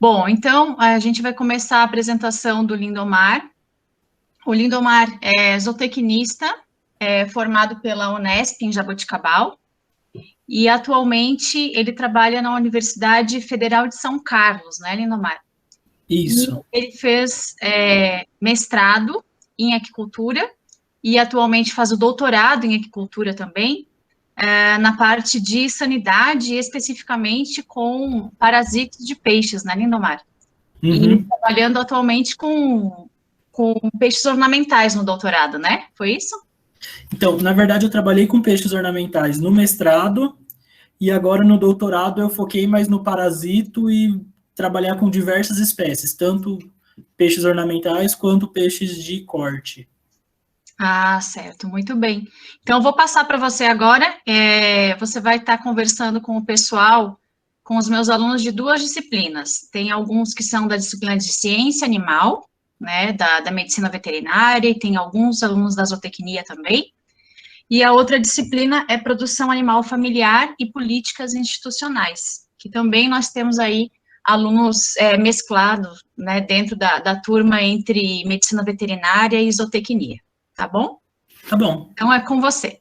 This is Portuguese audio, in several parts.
Bom, então a gente vai começar a apresentação do Lindomar. O Lindomar é zootecnista, formado pela Unesp em Jaboticabal, e atualmente ele trabalha na Universidade Federal de São Carlos, né, Lindomar? Isso. E ele fez mestrado em aquicultura e atualmente faz o doutorado em aquicultura também, na parte de sanidade, especificamente com parasitos de peixes, né, Lindomar? E Uhum. trabalhando atualmente com peixes ornamentais no doutorado, né? Foi isso? Então, na verdade, eu trabalhei com peixes ornamentais no mestrado e agora no doutorado eu foquei mais no parasito e trabalhar com diversas espécies, tanto peixes ornamentais quanto peixes de corte. Ah, certo, muito bem. Então, eu vou passar para você agora. Você vai estar conversando com o pessoal, com os meus alunos de duas disciplinas. Tem alguns que são da disciplina de ciência animal, né, da medicina veterinária, e tem alguns alunos da zootecnia também. E a outra disciplina é produção animal familiar e políticas institucionais, que também nós temos aí alunos mesclados, né, dentro da turma entre medicina veterinária e zootecnia, tá bom? Tá bom. Então é com você.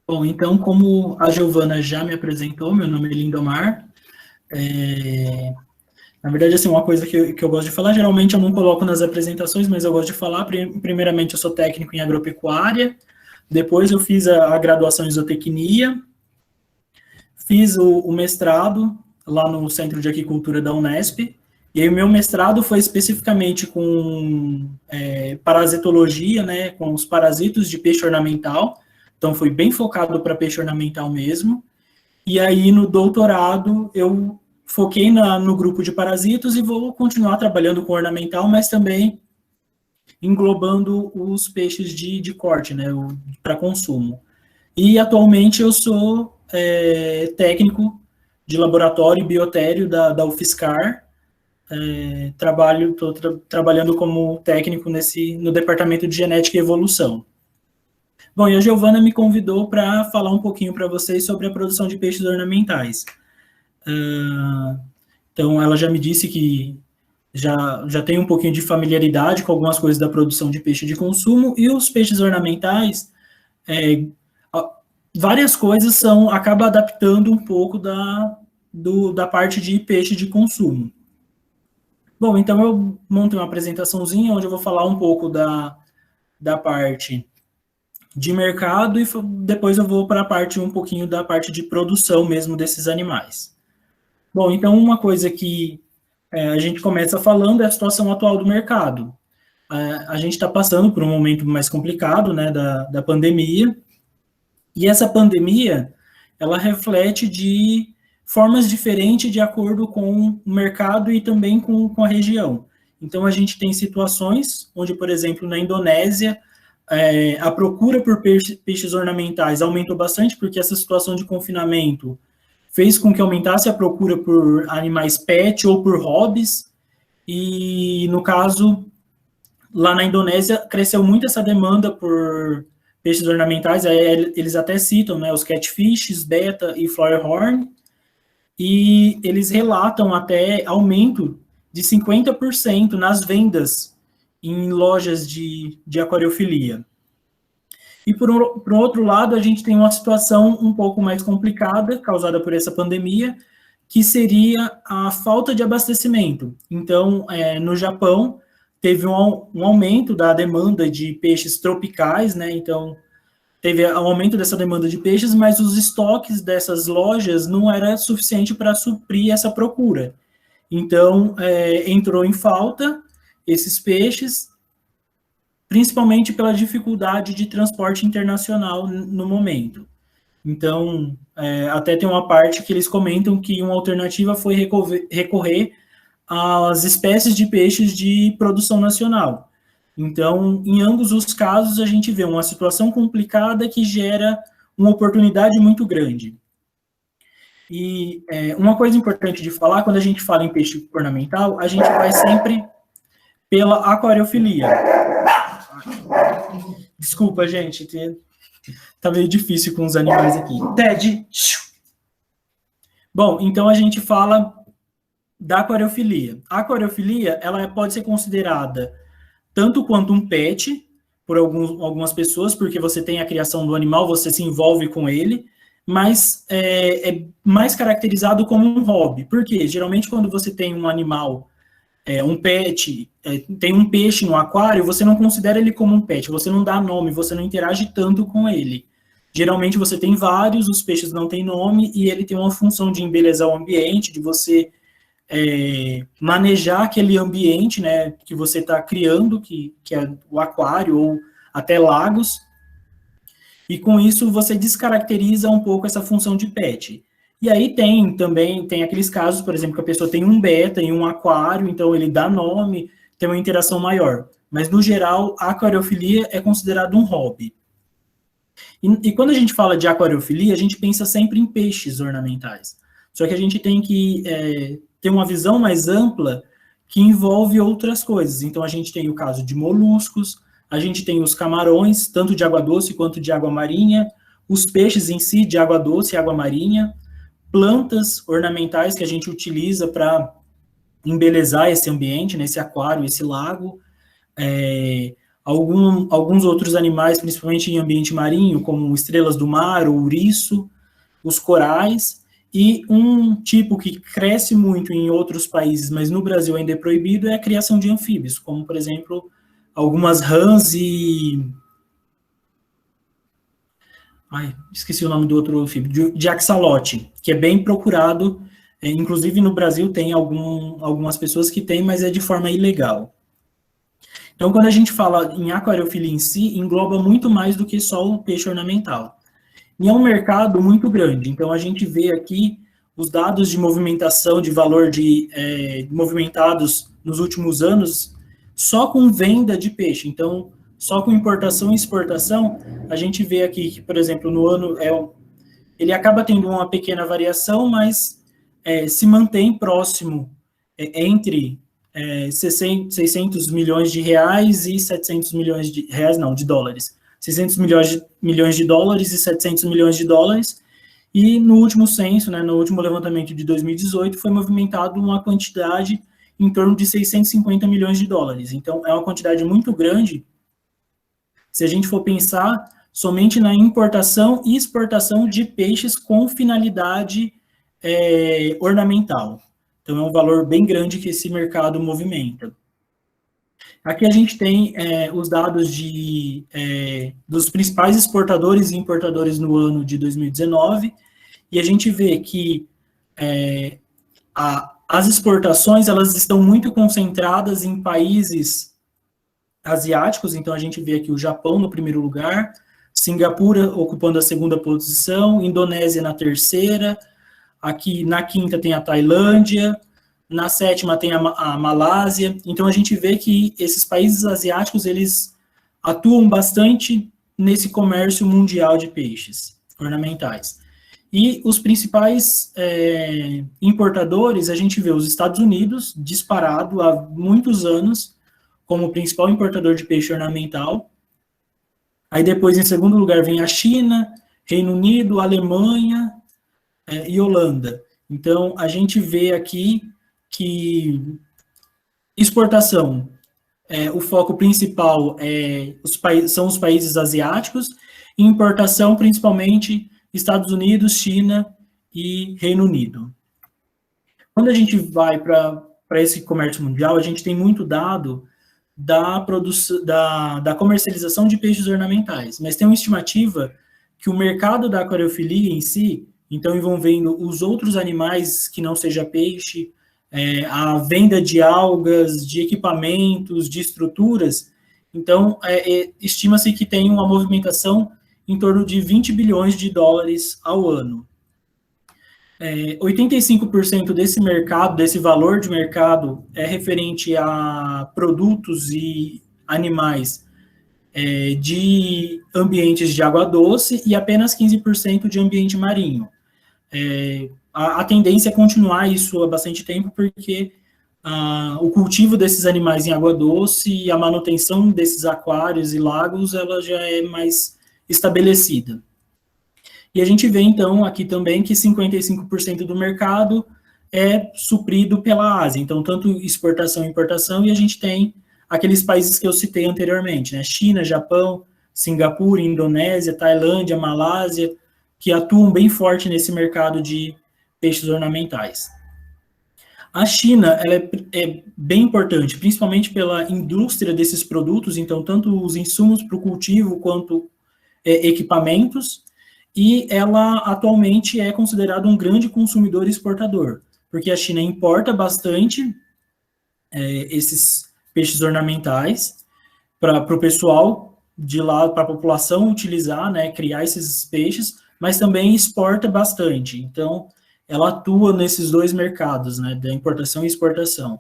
Bom, então, como a Giovana já me apresentou, meu nome é Lindomar. Na verdade, assim, uma coisa que eu gosto de falar, geralmente eu não coloco nas apresentações, mas eu gosto de falar. Primeiramente, eu sou técnico em agropecuária, depois eu fiz a graduação em zootecnia, fiz o mestrado lá no Centro de Aquicultura da Unesp, e aí o meu mestrado foi especificamente com parasitologia, né, com os parasitos de peixe ornamental, então foi bem focado para peixe ornamental mesmo, e aí no doutorado eu foquei no grupo de parasitos e vou continuar trabalhando com ornamental, mas também englobando os peixes de corte, né, para consumo. E atualmente eu sou técnico de laboratório biotério da UFSCar. Estou trabalhando como técnico no departamento de genética e evolução. Bom, e a Giovana me convidou para falar um pouquinho para vocês sobre a produção de peixes ornamentais. Então, ela já me disse que já tem um pouquinho de familiaridade com algumas coisas da produção de peixe de consumo, e os peixes ornamentais, várias coisas acaba adaptando um pouco da parte de peixe de consumo. Bom, então eu montei uma apresentaçãozinha onde eu vou falar um pouco da parte de mercado e depois eu vou para a parte um pouquinho da parte de produção mesmo desses animais. Bom, então uma coisa que a gente começa falando é a situação atual do mercado. A gente está passando por um momento mais complicado, né, da pandemia, e essa pandemia, ela reflete de formas diferentes de acordo com o mercado e também com a região. Então, a gente tem situações onde, por exemplo, na Indonésia, a procura por peixes ornamentais aumentou bastante, porque essa situação de confinamento fez com que aumentasse a procura por animais pet ou por hobbies, e, no caso, lá na Indonésia, cresceu muito essa demanda por peixes ornamentais, eles até citam, né, os catfishes, beta e flowerhorn, e eles relatam até aumento de 50% nas vendas em lojas de aquariofilia. E por um outro lado, a gente tem uma situação um pouco mais complicada, causada por essa pandemia, que seria a falta de abastecimento. Então, no Japão, teve um aumento da demanda de peixes tropicais, né? Então, teve um aumento dessa demanda de peixes, mas os estoques dessas lojas não era suficiente para suprir essa procura. Então, entrou em falta esses peixes, principalmente pela dificuldade de transporte internacional no momento. Então, até tem uma parte que eles comentam que uma alternativa foi recorrer às espécies de peixes de produção nacional. Então, em ambos os casos, a gente vê uma situação complicada que gera uma oportunidade muito grande. E uma coisa importante de falar, quando a gente fala em peixe ornamental, a gente vai sempre pela aquariofilia. Desculpa, gente, tá meio difícil com os animais aqui. Ted! Bom, então a gente fala da aquariofilia. A aquariofilia, ela pode ser considerada tanto quanto um pet, por algumas pessoas, porque você tem a criação do animal, você se envolve com ele, mas é mais caracterizado como um hobby. Por quê? Geralmente, quando você tem um animal, um pet, tem um peixe no aquário, você não considera ele como um pet, você não dá nome, você não interage tanto com ele. Geralmente você tem vários, os peixes não têm nome, e ele tem uma função de embelezar o ambiente, de você manejar aquele ambiente, né, que você está criando, que é o aquário, ou até lagos, e com isso você descaracteriza um pouco essa função de pet. E aí tem aqueles casos, por exemplo, que a pessoa tem um beta em um aquário, então ele dá nome, tem uma interação maior. Mas, no geral, a aquariofilia é considerado um hobby. E quando a gente fala de aquariofilia, a gente pensa sempre em peixes ornamentais. Só que a gente tem que ter uma visão mais ampla que envolve outras coisas. Então, a gente tem o caso de moluscos, a gente tem os camarões, tanto de água doce quanto de água marinha, os peixes em si, de água doce e água marinha, plantas ornamentais que a gente utiliza para embelezar esse ambiente, né, esse aquário, esse lago, alguns outros animais, principalmente em ambiente marinho, como estrelas do mar, o ouriço, os corais, e um tipo que cresce muito em outros países, mas no Brasil ainda é proibido, é a criação de anfíbios, como, por exemplo, algumas rãs e... esqueci o nome do outro anfíbio, de axolote, que é bem procurado, inclusive no Brasil tem algumas pessoas que têm, mas é de forma ilegal. Então, quando a gente fala em aquariofilia em si, engloba muito mais do que só o peixe ornamental. E é um mercado muito grande, então a gente vê aqui os dados de movimentação, de valor movimentados nos últimos anos, só com venda de peixe. Então, só com importação e exportação, a gente vê aqui que, por exemplo, no ano, ele acaba tendo uma pequena variação, mas se mantém próximo entre 600 milhões de reais e 700 milhões de reais, não, de dólares. 600 milhões de dólares e 700 milhões de dólares, e no último censo, né, no último levantamento de 2018, foi movimentado uma quantidade em torno de 650 milhões de dólares. Então, é uma quantidade muito grande, se a gente for pensar somente na importação e exportação de peixes com finalidade ornamental. Então, é um valor bem grande que esse mercado movimenta. Aqui a gente tem os dados dos principais exportadores e importadores no ano de 2019, e a gente vê que as exportações elas estão muito concentradas em países asiáticos, então a gente vê aqui o Japão no primeiro lugar, Singapura ocupando a segunda posição, Indonésia na terceira, aqui na quinta tem a Tailândia, na sétima tem a Malásia. Então a gente vê que esses países asiáticos, eles atuam bastante nesse comércio mundial de peixes ornamentais. E os principais importadores, a gente vê os Estados Unidos, disparado há muitos anos, como o principal importador de peixe ornamental. Aí depois, em segundo lugar, vem a China, Reino Unido, Alemanha e Holanda. Então, a gente vê aqui que exportação, o foco principal são os países asiáticos, e importação, principalmente, Estados Unidos, China e Reino Unido. Quando a gente vai para esse comércio mundial, a gente tem muito dado da comercialização de peixes ornamentais, mas tem uma estimativa que o mercado da aquariofilia em si, então envolvendo os outros animais que não seja peixe, a venda de algas, de equipamentos, de estruturas, então estima-se que tem uma movimentação em torno de 20 bilhões de dólares ao ano. 85% desse mercado, desse valor de mercado, é referente a produtos e animais de ambientes de água doce e apenas 15% de ambiente marinho. A tendência é continuar isso há bastante tempo, porque o cultivo desses animais em água doce e a manutenção desses aquários e lagos, ela já é mais estabelecida. E a gente vê, então, aqui também que 55% do mercado é suprido pela Ásia. Então, tanto exportação e importação, e a gente tem aqueles países que eu citei anteriormente, né? China, Japão, Singapura, Indonésia, Tailândia, Malásia, que atuam bem forte nesse mercado de peixes ornamentais. A China, ela é bem importante, principalmente pela indústria desses produtos, então, tanto os insumos para o cultivo, quanto equipamentos, e ela atualmente é considerada um grande consumidor e exportador, porque a China importa bastante esses peixes ornamentais para o pessoal de lá, para a população utilizar, né, criar esses peixes, mas também exporta bastante. Então, ela atua nesses dois mercados, né, da importação e exportação.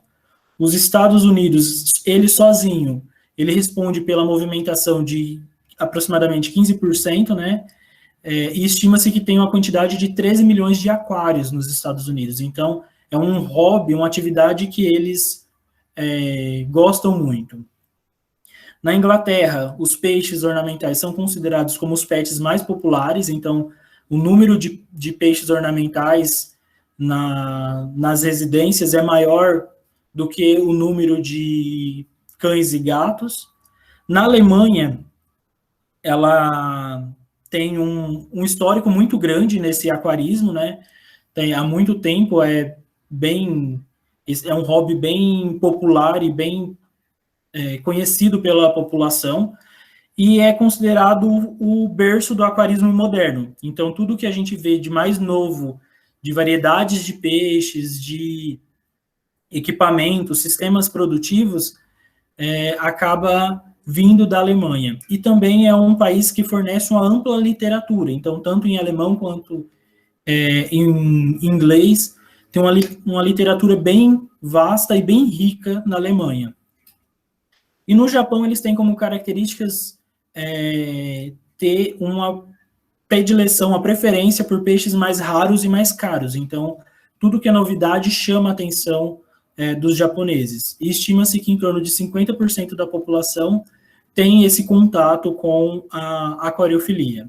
Os Estados Unidos, ele sozinho, ele responde pela movimentação de aproximadamente 15%, né, e estima-se que tem uma quantidade de 13 milhões de aquários nos Estados Unidos. Então, é um hobby, uma atividade que eles gostam muito. Na Inglaterra, os peixes ornamentais são considerados como os pets mais populares, então o número de peixes ornamentais nas residências é maior do que o número de cães e gatos. Na Alemanha, ela tem um histórico muito grande nesse aquarismo, né? Há muito tempo é um hobby bem popular e bem conhecido pela população, e é considerado o berço do aquarismo moderno. Então, tudo que a gente vê de mais novo, de variedades de peixes, de equipamentos, sistemas produtivos, acaba vindo da Alemanha. E também é um país que fornece uma ampla literatura, então, tanto em alemão quanto em inglês, tem uma literatura bem vasta e bem rica na Alemanha. E no Japão, eles têm como características ter uma predileção, uma preferência por peixes mais raros e mais caros. Então, tudo que é novidade chama a atenção dos japoneses. E estima-se que em torno de 50% da população tem esse contato com a aquariofilia.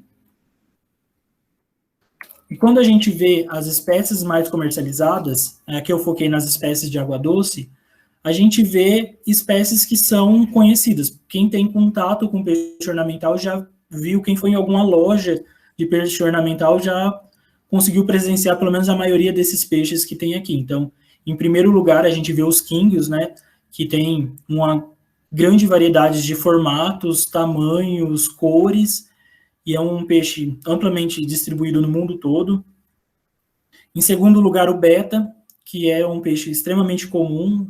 E quando a gente vê as espécies mais comercializadas, aqui eu foquei nas espécies de água doce, a gente vê espécies que são conhecidas. Quem tem contato com peixe ornamental já viu, quem foi em alguma loja de peixe ornamental já conseguiu presenciar pelo menos a maioria desses peixes que tem aqui. Então, em primeiro lugar, a gente vê os kingios, né, que tem uma grande variedade de formatos, tamanhos, cores, e é um peixe amplamente distribuído no mundo todo. Em segundo lugar, o beta, que é um peixe extremamente comum.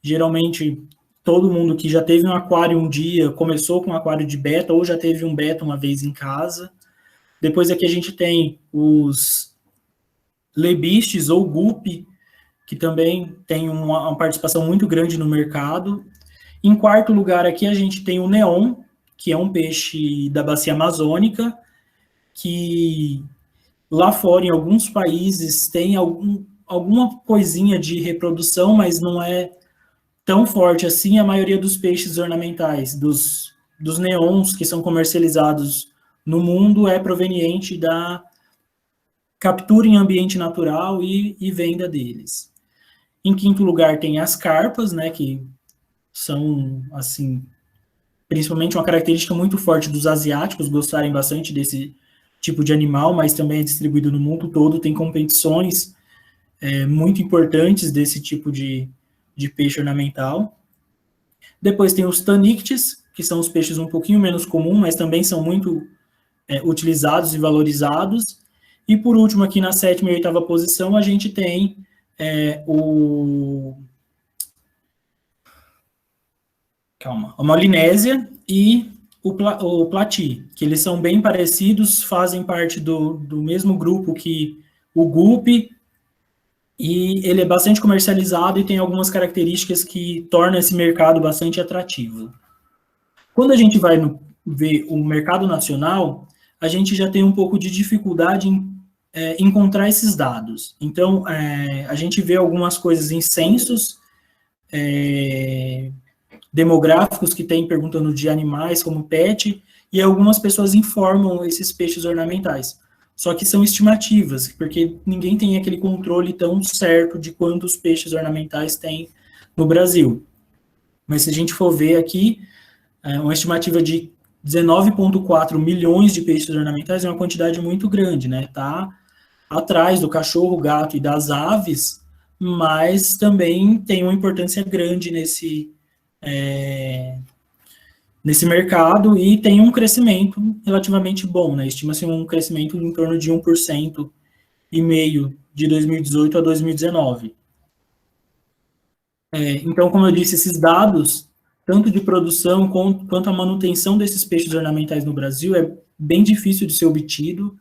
Geralmente, todo mundo que já teve um aquário um dia começou com um aquário de beta, ou já teve um beta uma vez em casa. Depois aqui a gente tem os lebistes ou guppy, que também tem uma participação muito grande no mercado. Em quarto lugar aqui a gente tem o neon, que é um peixe da bacia amazônica, que lá fora, em alguns países, tem alguma coisinha de reprodução, mas não é tão forte assim. A maioria dos peixes ornamentais, dos neons que são comercializados no mundo, é proveniente da captura em ambiente natural e venda deles. Em quinto lugar tem as carpas, né, que são, assim, principalmente uma característica muito forte dos asiáticos gostarem bastante desse tipo de animal, mas também é distribuído no mundo todo, tem competições muito importantes desse tipo de peixe ornamental. Depois tem os tanictes, que são os peixes um pouquinho menos comuns, mas também são muito utilizados e valorizados. E por último, aqui na sétima e oitava posição, a gente tem a molinésia e o plati, que eles são bem parecidos, fazem parte do mesmo grupo que o guppy, e ele é bastante comercializado e tem algumas características que tornam esse mercado bastante atrativo. Quando a gente vai ver o mercado nacional, a gente já tem um pouco de dificuldade em encontrar esses dados. Então, a gente vê algumas coisas em censos demográficos que tem perguntando de animais como pet, e algumas pessoas informam esses peixes ornamentais. Só que são estimativas, porque ninguém tem aquele controle tão certo de quantos peixes ornamentais tem no Brasil. Mas se a gente for ver aqui, uma estimativa de 19,4 milhões de peixes ornamentais é uma quantidade muito grande, né? Tá atrás do cachorro, gato e das aves, mas também tem uma importância grande nesse mercado e tem um crescimento relativamente bom, né? Estima-se um crescimento em torno de 1% e meio de 2018 a 2019. Então, como eu disse, esses dados, tanto de produção quanto a manutenção desses peixes ornamentais no Brasil, é bem difícil de ser obtido.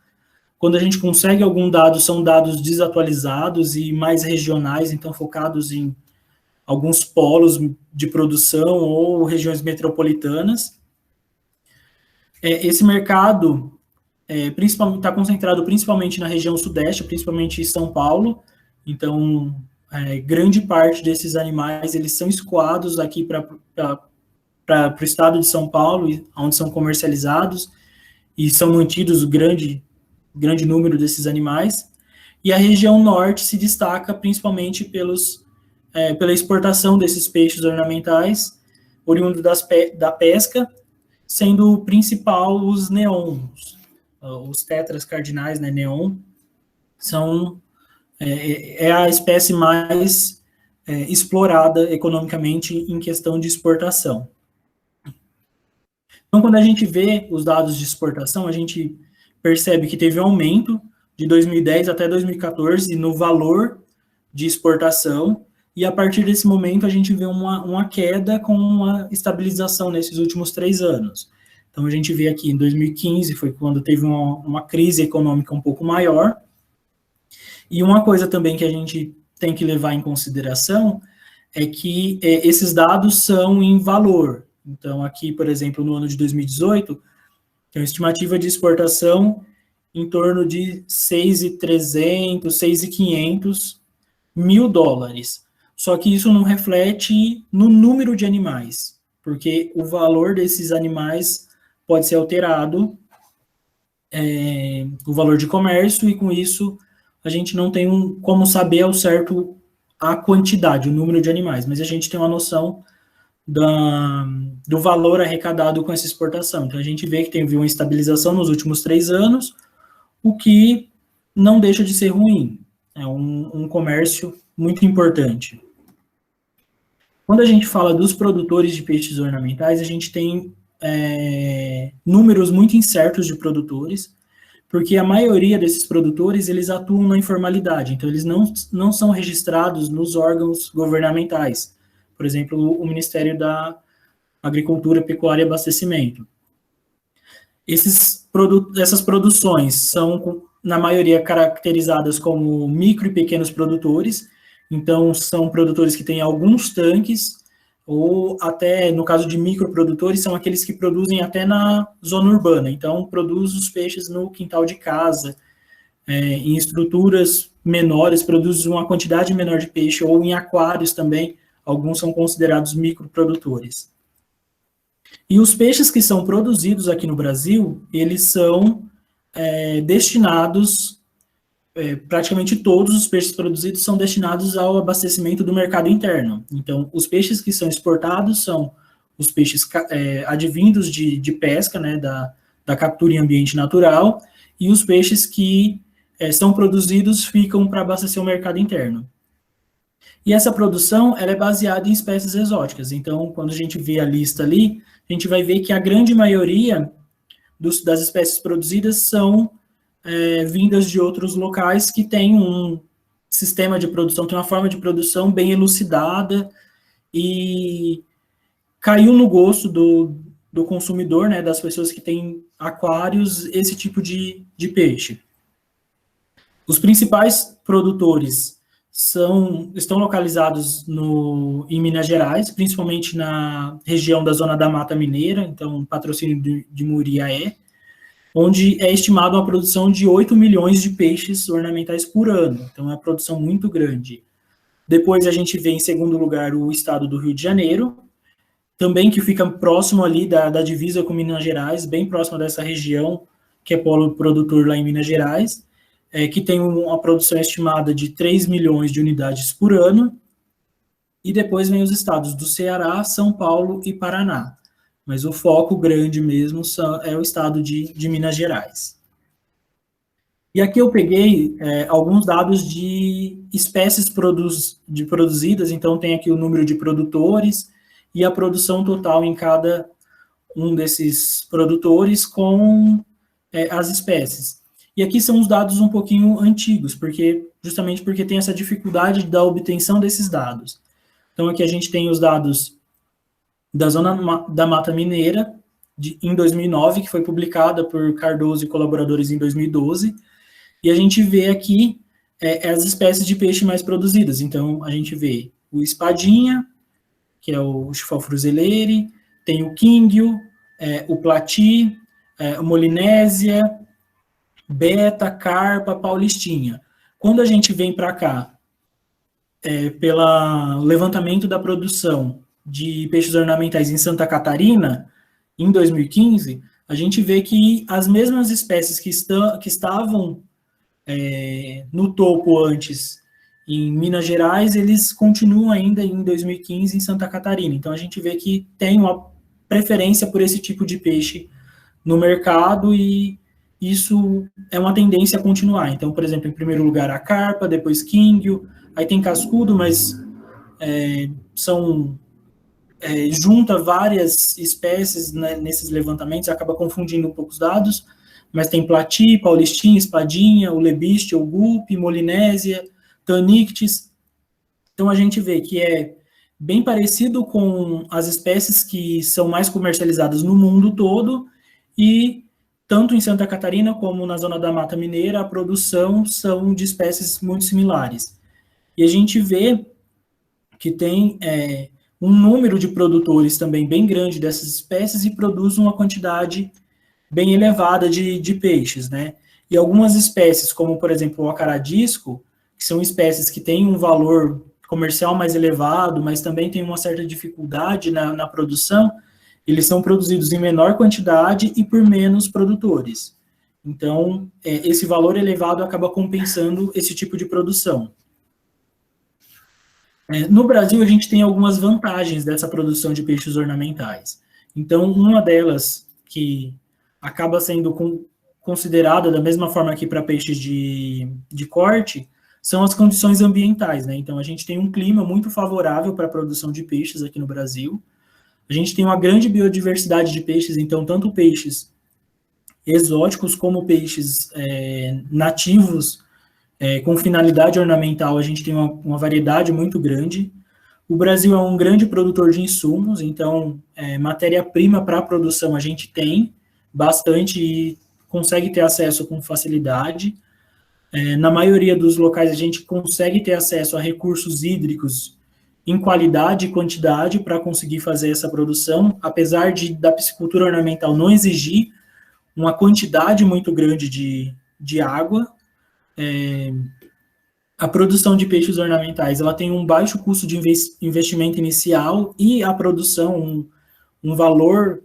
Quando a gente consegue algum dado, são dados desatualizados e mais regionais, então focados em alguns polos de produção ou regiões metropolitanas. Esse mercado está concentrado principalmente na região sudeste, principalmente em São Paulo. Então, grande parte desses animais eles são escoados aqui para o estado de São Paulo, onde são comercializados e são mantidos grande número desses animais. E a região norte se destaca principalmente pela exportação desses peixes ornamentais, oriundo da pesca, sendo o principal os neons, os tetras cardinais, né, neon, é a espécie mais explorada economicamente em questão de exportação. Então, quando a gente vê os dados de exportação, a gente percebe que teve um aumento de 2010 até 2014 no valor de exportação, e a partir desse momento a gente vê uma queda com uma estabilização nesses últimos 3 anos. Então, a gente vê aqui em 2015, foi quando teve uma crise econômica um pouco maior. E uma coisa também que a gente tem que levar em consideração é que esses dados são em valor. Então, aqui, por exemplo, no ano de 2018, tem uma estimativa de exportação em torno de 6.300, 6.500 mil dólares. Só que isso não reflete no número de animais, porque o valor desses animais pode ser alterado, o valor de comércio, e com isso a gente não tem como saber ao certo a quantidade, o número de animais, mas a gente tem uma noção do valor arrecadado com essa exportação. Então a gente vê que teve uma estabilização nos últimos 3 anos, o que não deixa de ser ruim. É um comércio muito importante. Quando a gente fala dos produtores de peixes ornamentais, a gente tem números muito incertos de produtores, porque a maioria desses produtores, eles atuam na informalidade, então eles não são registrados nos órgãos governamentais, por exemplo, o Ministério da Agricultura, Pecuária e Abastecimento. Essas produções são, na maioria, caracterizadas como micro e pequenos produtores, então são produtores que têm alguns tanques, ou até, no caso de microprodutores, são aqueles que produzem até na zona urbana, então produz os peixes no quintal de casa, em estruturas menores, produz uma quantidade menor de peixe, ou em aquários também, alguns são considerados microprodutores. E os peixes que são produzidos aqui no Brasil, eles são destinados, praticamente todos os peixes produzidos são destinados ao abastecimento do mercado interno. Então, os peixes que são exportados são os peixes advindos de pesca, né, da captura em ambiente natural, e os peixes que são produzidos ficam para abastecer o mercado interno. E essa produção, ela é baseada em espécies exóticas. Então, quando a gente vê a lista ali, a gente vai ver que a grande maioria das espécies produzidas são vindas de outros locais que têm um sistema de produção, tem uma forma de produção bem elucidada e caiu no gosto do consumidor, né, das pessoas que têm aquários, esse tipo de peixe. Os principais produtores estão localizados em Minas Gerais, principalmente na região da Zona da Mata Mineira, então patrocínio de Muriaé, onde é estimado uma produção de 8 milhões de peixes ornamentais por ano. Então, é uma produção muito grande. Depois, a gente vê, em segundo lugar, o estado do Rio de Janeiro, também que fica próximo ali da divisa com Minas Gerais, bem próximo dessa região que é polo produtor lá em Minas Gerais, que tem uma produção estimada de 3 milhões de unidades por ano, e depois vem os estados do Ceará, São Paulo e Paraná. Mas o foco grande mesmo é o estado de Minas Gerais. E aqui eu peguei alguns dados de espécies produzidas, então tem aqui o número de produtores e a produção total em cada um desses produtores com as espécies. E aqui são os dados um pouquinho antigos, justamente porque tem essa dificuldade da obtenção desses dados. Então aqui a gente tem os dados da Zona da Mata Mineira, em 2009, que foi publicada por Cardoso e colaboradores em 2012, e a gente vê aqui as espécies de peixe mais produzidas. Então, a gente vê o espadinha, que é o Chifalfruzeleri, tem o quínguio, o plati, o molinésia, beta, carpa, paulistinha. Quando a gente vem para cá, pelo levantamento da produção de peixes ornamentais em Santa Catarina, em 2015, a gente vê que as mesmas espécies que estavam no topo antes em Minas Gerais, eles continuam ainda em 2015 em Santa Catarina. Então, a gente vê que tem uma preferência por esse tipo de peixe no mercado e isso é uma tendência a continuar. Então, por exemplo, em primeiro lugar a carpa, depois quínguio, aí tem cascudo, mas junta várias espécies, né, nesses levantamentos, acaba confundindo um pouco os dados, mas tem plati, paulistinha, espadinha, o lebiste, o gupe, molinésia, tanictis. Então a gente vê que é bem parecido com as espécies que são mais comercializadas no mundo todo, e tanto em Santa Catarina como na Zona da Mata Mineira, a produção são de espécies muito similares. E a gente vê que tem um número de produtores também bem grande dessas espécies e produz uma quantidade bem elevada de peixes, né? E algumas espécies, como por exemplo o acaradisco, que são espécies que têm um valor comercial mais elevado, mas também tem uma certa dificuldade na produção, eles são produzidos em menor quantidade e por menos produtores. Então, esse valor elevado acaba compensando esse tipo de produção. No Brasil, a gente tem algumas vantagens dessa produção de peixes ornamentais. Então, uma delas, que acaba sendo considerada da mesma forma que para peixes de corte, são as condições ambientais, né? Então, a gente tem um clima muito favorável para a produção de peixes aqui no Brasil. A gente tem uma grande biodiversidade de peixes, então, tanto peixes exóticos como peixes nativos, com finalidade ornamental, a gente tem uma variedade muito grande. O Brasil é um grande produtor de insumos, então, matéria-prima para a produção a gente tem bastante e consegue ter acesso com facilidade. Na maioria dos locais, a gente consegue ter acesso a recursos hídricos em qualidade e quantidade para conseguir fazer essa produção, apesar da piscicultura ornamental não exigir uma quantidade muito grande de água. A produção de peixes ornamentais, ela tem um baixo custo de investimento inicial e a produção, um valor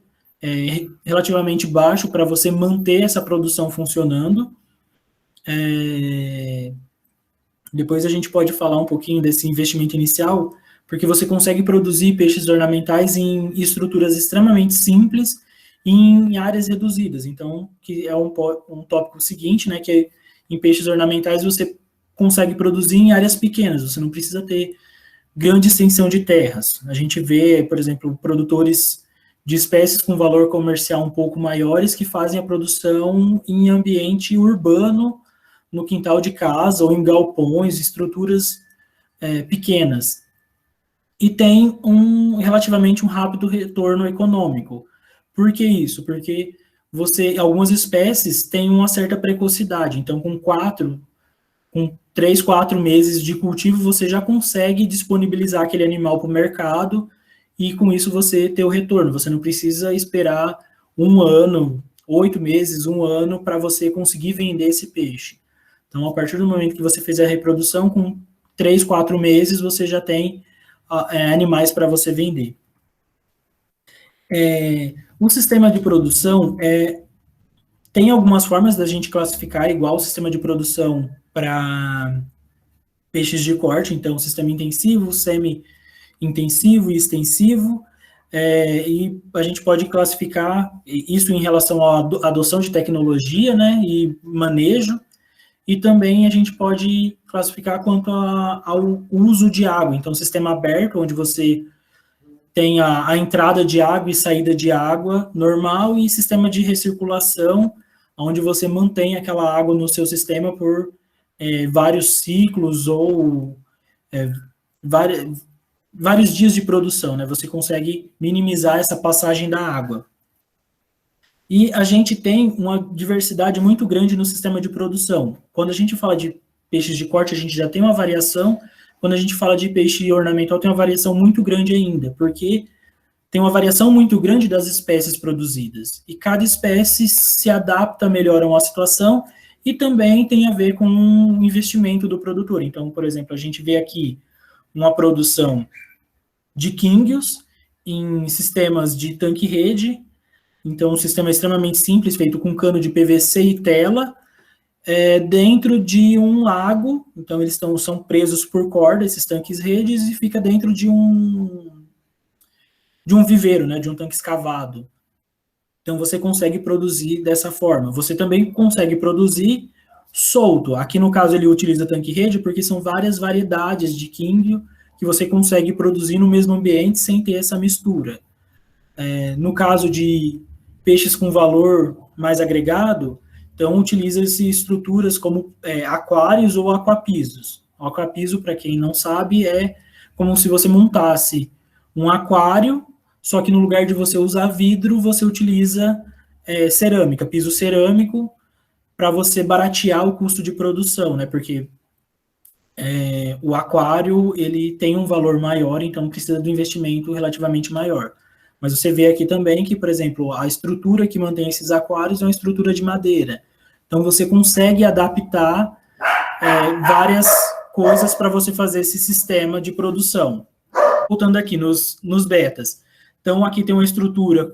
relativamente baixo para você manter essa produção funcionando. Depois a gente pode falar um pouquinho desse investimento inicial, porque você consegue produzir peixes ornamentais em estruturas extremamente simples e em áreas reduzidas. Então, que é um tópico seguinte, né, que em peixes ornamentais você consegue produzir em áreas pequenas, você não precisa ter grande extensão de terras. A gente vê, por exemplo, produtores de espécies com valor comercial um pouco maiores que fazem a produção em ambiente urbano, no quintal de casa ou em galpões, estruturas pequenas. E tem relativamente um rápido retorno econômico. Por que isso? Porque algumas espécies têm uma certa precocidade, então com 3, 4 meses de cultivo, você já consegue disponibilizar aquele animal para o mercado e com isso você ter o retorno. Você não precisa esperar 1 ano, 8 meses, 1 ano para você conseguir vender esse peixe. Então, a partir do momento que você fizer a reprodução, com 3, 4 meses, você já tem animais para você vender. O sistema de produção Tem algumas formas da gente classificar igual o sistema de produção para peixes de corte, então sistema intensivo, semi-intensivo e extensivo, e a gente pode classificar isso em relação à adoção de tecnologia, né, e manejo, e também a gente pode classificar quanto ao uso de água, então sistema aberto, onde você tem a entrada de água e saída de água normal, e sistema de recirculação, onde você mantém aquela água no seu sistema por vários ciclos ou vários dias de produção, né? Você consegue minimizar essa passagem da água. E a gente tem uma diversidade muito grande no sistema de produção. Quando a gente fala de peixes de corte, a gente já tem uma variação. Quando a gente fala de peixe ornamental, tem uma variação muito grande ainda, porque tem uma variação muito grande das espécies produzidas. E cada espécie se adapta melhor a uma situação e também tem a ver com o investimento do produtor. Então, por exemplo, a gente vê aqui uma produção de quinguios em sistemas de tanque-rede. Então, um sistema extremamente simples, feito com cano de PVC e tela, dentro de um lago. Então, eles são presos por corda, esses tanques-redes, e fica dentro de um viveiro, né, de um tanque escavado. Então, você consegue produzir dessa forma. Você também consegue produzir solto. Aqui, no caso, ele utiliza tanque-rede, porque são várias variedades de quinguio que você consegue produzir no mesmo ambiente sem ter essa mistura. No caso de peixes com valor mais agregado, então utiliza-se estruturas como aquários ou aquapisos. O aquapiso, para quem não sabe, é como se você montasse um aquário, só que no lugar de você usar vidro, você utiliza cerâmica, piso cerâmico, para você baratear o custo de produção, né? Porque o aquário, ele tem um valor maior, então precisa do investimento relativamente maior. Mas você vê aqui também que, por exemplo, a estrutura que mantém esses aquários é uma estrutura de madeira. Então, você consegue adaptar várias coisas para você fazer esse sistema de produção. Voltando aqui nos betas. Então, aqui tem uma estrutura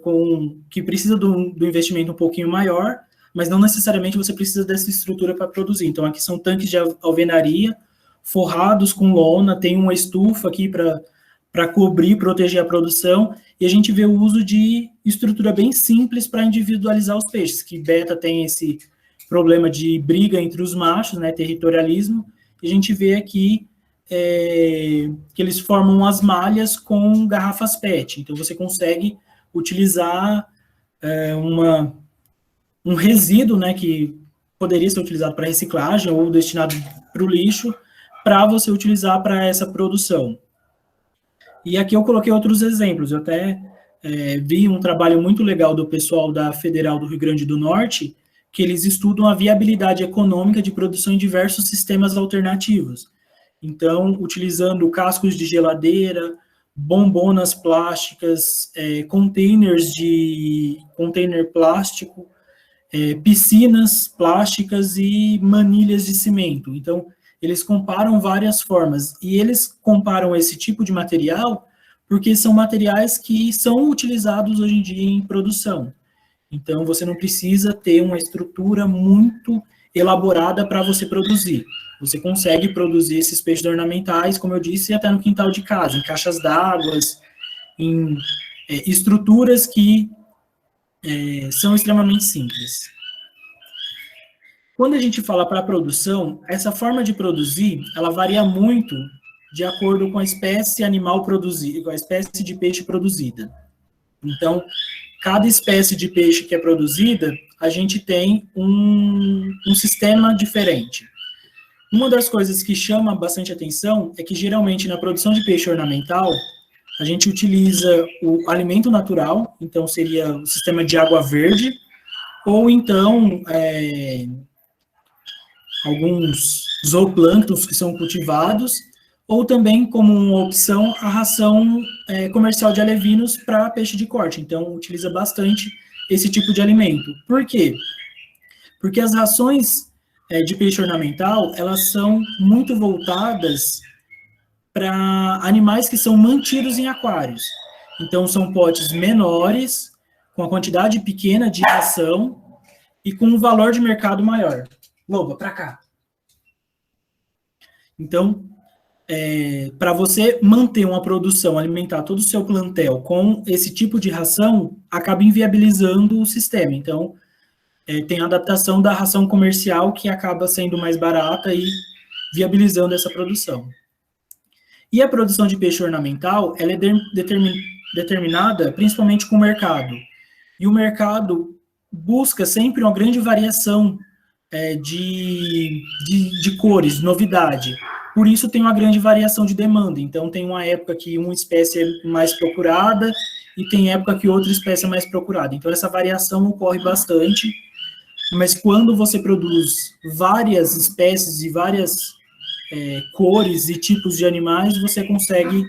que precisa do investimento um pouquinho maior, mas não necessariamente você precisa dessa estrutura para produzir. Então, aqui são tanques de alvenaria, forrados com lona, tem uma estufa aqui para cobrir, proteger a produção, e a gente vê o uso de estrutura bem simples para individualizar os peixes, que beta tem esse problema de briga entre os machos, né, territorialismo, e a gente vê aqui que eles formam as malhas com garrafas PET, então você consegue utilizar um resíduo, né, que poderia ser utilizado para reciclagem ou destinado para o lixo, para você utilizar para essa produção. E aqui eu coloquei outros exemplos, eu até vi um trabalho muito legal do pessoal da Federal do Rio Grande do Norte, que eles estudam a viabilidade econômica de produção em diversos sistemas alternativos. Então, utilizando cascos de geladeira, bombonas plásticas, container plástico, piscinas plásticas e manilhas de cimento. Então, eles comparam várias formas, e eles comparam esse tipo de material porque são materiais que são utilizados hoje em dia em produção. Então, você não precisa ter uma estrutura muito elaborada para você produzir. Você consegue produzir esses peixes ornamentais, como eu disse, até no quintal de casa, em caixas d'água, em estruturas que são extremamente simples. Quando a gente fala para produção, essa forma de produzir, ela varia muito de acordo com a espécie animal produzida, com a espécie de peixe produzida. Então, cada espécie de peixe que é produzida, a gente tem um sistema diferente. Uma das coisas que chama bastante atenção é que, geralmente, na produção de peixe ornamental, a gente utiliza o alimento natural, então seria o sistema de água verde, ou então alguns zooplânctons que são cultivados, ou também, como uma opção, a ração comercial de alevinos para peixe de corte. Então, utiliza bastante esse tipo de alimento. Por quê? Porque as rações de peixe ornamental, elas são muito voltadas para animais que são mantidos em aquários. Então, são potes menores, com a quantidade pequena de ração, e com um valor de mercado maior. Loba, para cá. Então, para você manter uma produção, alimentar todo o seu plantel com esse tipo de ração, acaba inviabilizando o sistema. Então, tem a adaptação da ração comercial, que acaba sendo mais barata e viabilizando essa produção. E a produção de peixe ornamental, ela é determinada principalmente com o mercado. E o mercado busca sempre uma grande variação de cores, novidade. Por isso tem uma grande variação de demanda. Então, tem uma época que uma espécie é mais procurada e tem época que outra espécie é mais procurada. Então, essa variação ocorre bastante. Mas quando você produz várias espécies e várias cores e tipos de animais, você consegue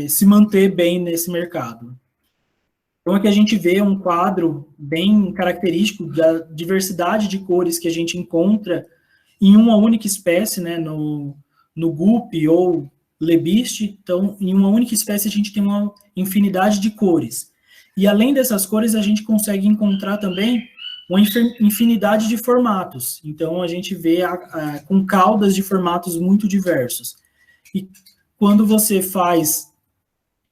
se manter bem nesse mercado. Então, aqui a gente vê um quadro bem característico da diversidade de cores que a gente encontra em uma única espécie, né, no guppy ou lebiste. Então, em uma única espécie, a gente tem uma infinidade de cores. E, além dessas cores, a gente consegue encontrar também uma infinidade de formatos. Então, a gente vê com caudas de formatos muito diversos. E quando você faz,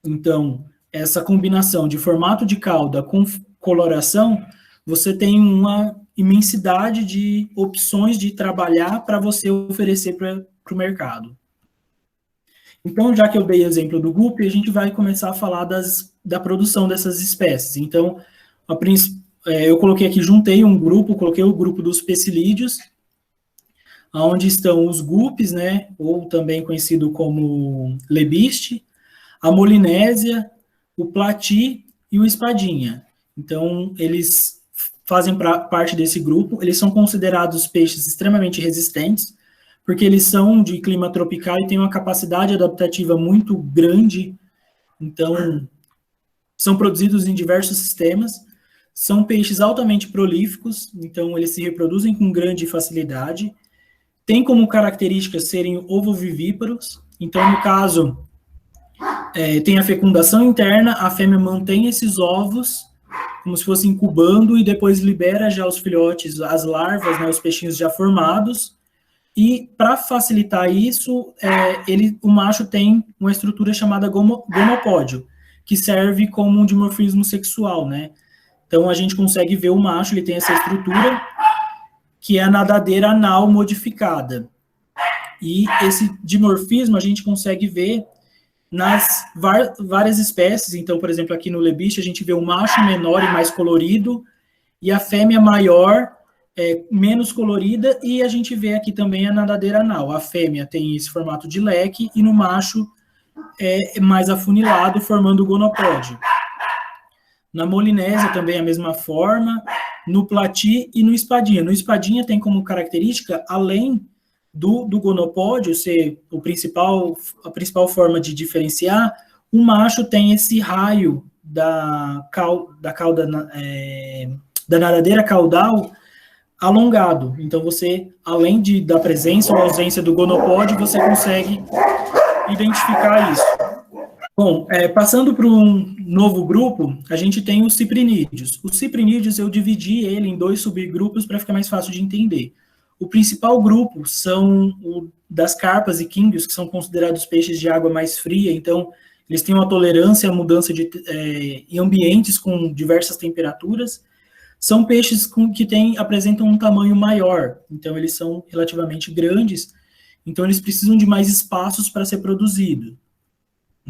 então, essa combinação de formato de cauda com coloração, você tem uma imensidade de opções de trabalhar para você oferecer para o mercado. Então, já que eu dei exemplo do guppy, a gente vai começar a falar da produção dessas espécies. Então, eu coloquei aqui, juntei um grupo, coloquei o grupo dos pecilídeos, onde estão os guppies, né, ou também conhecido como lebiste, a molinésia, o plati e o espadinha. Então, eles fazem parte desse grupo. Eles são considerados peixes extremamente resistentes, porque eles são de clima tropical e têm uma capacidade adaptativa muito grande. Então, são produzidos em diversos sistemas. São peixes altamente prolíficos, então eles se reproduzem com grande facilidade. Tem como característica serem ovovivíparos. Então, no caso, tem a fecundação interna, a fêmea mantém esses ovos como se fosse incubando e depois libera já os filhotes, as larvas, né, os peixinhos já formados. E para facilitar isso, o macho tem uma estrutura chamada gonopódio, que serve como um dimorfismo sexual, né? Então, a gente consegue ver o macho, ele tem essa estrutura, que é a nadadeira anal modificada. E esse dimorfismo a gente consegue ver nas várias espécies. Então, por exemplo, aqui no lebiste, a gente vê o macho menor e mais colorido, e a fêmea maior, menos colorida, e a gente vê aqui também a nadadeira anal. A fêmea tem esse formato de leque, e no macho é mais afunilado, formando o gonopódio. Na molinésia também a mesma forma, no plati e no espadinha. No espadinha tem como característica, além do gonopódio ser a principal forma de diferenciar, o macho tem esse raio da cauda, da nadadeira caudal alongado. Então, você, além da presença ou ausência do gonopódio, você consegue identificar isso. Bom, passando para um novo grupo, a gente tem os ciprinídeos. Os ciprinídeos, eu dividi ele em 2 subgrupos para ficar mais fácil de entender. O principal grupo são das carpas e quínguios, que são considerados peixes de água mais fria, então eles têm uma tolerância à mudança em ambientes com diversas temperaturas. São peixes que apresentam um tamanho maior, então eles são relativamente grandes, então eles precisam de mais espaços para ser produzido.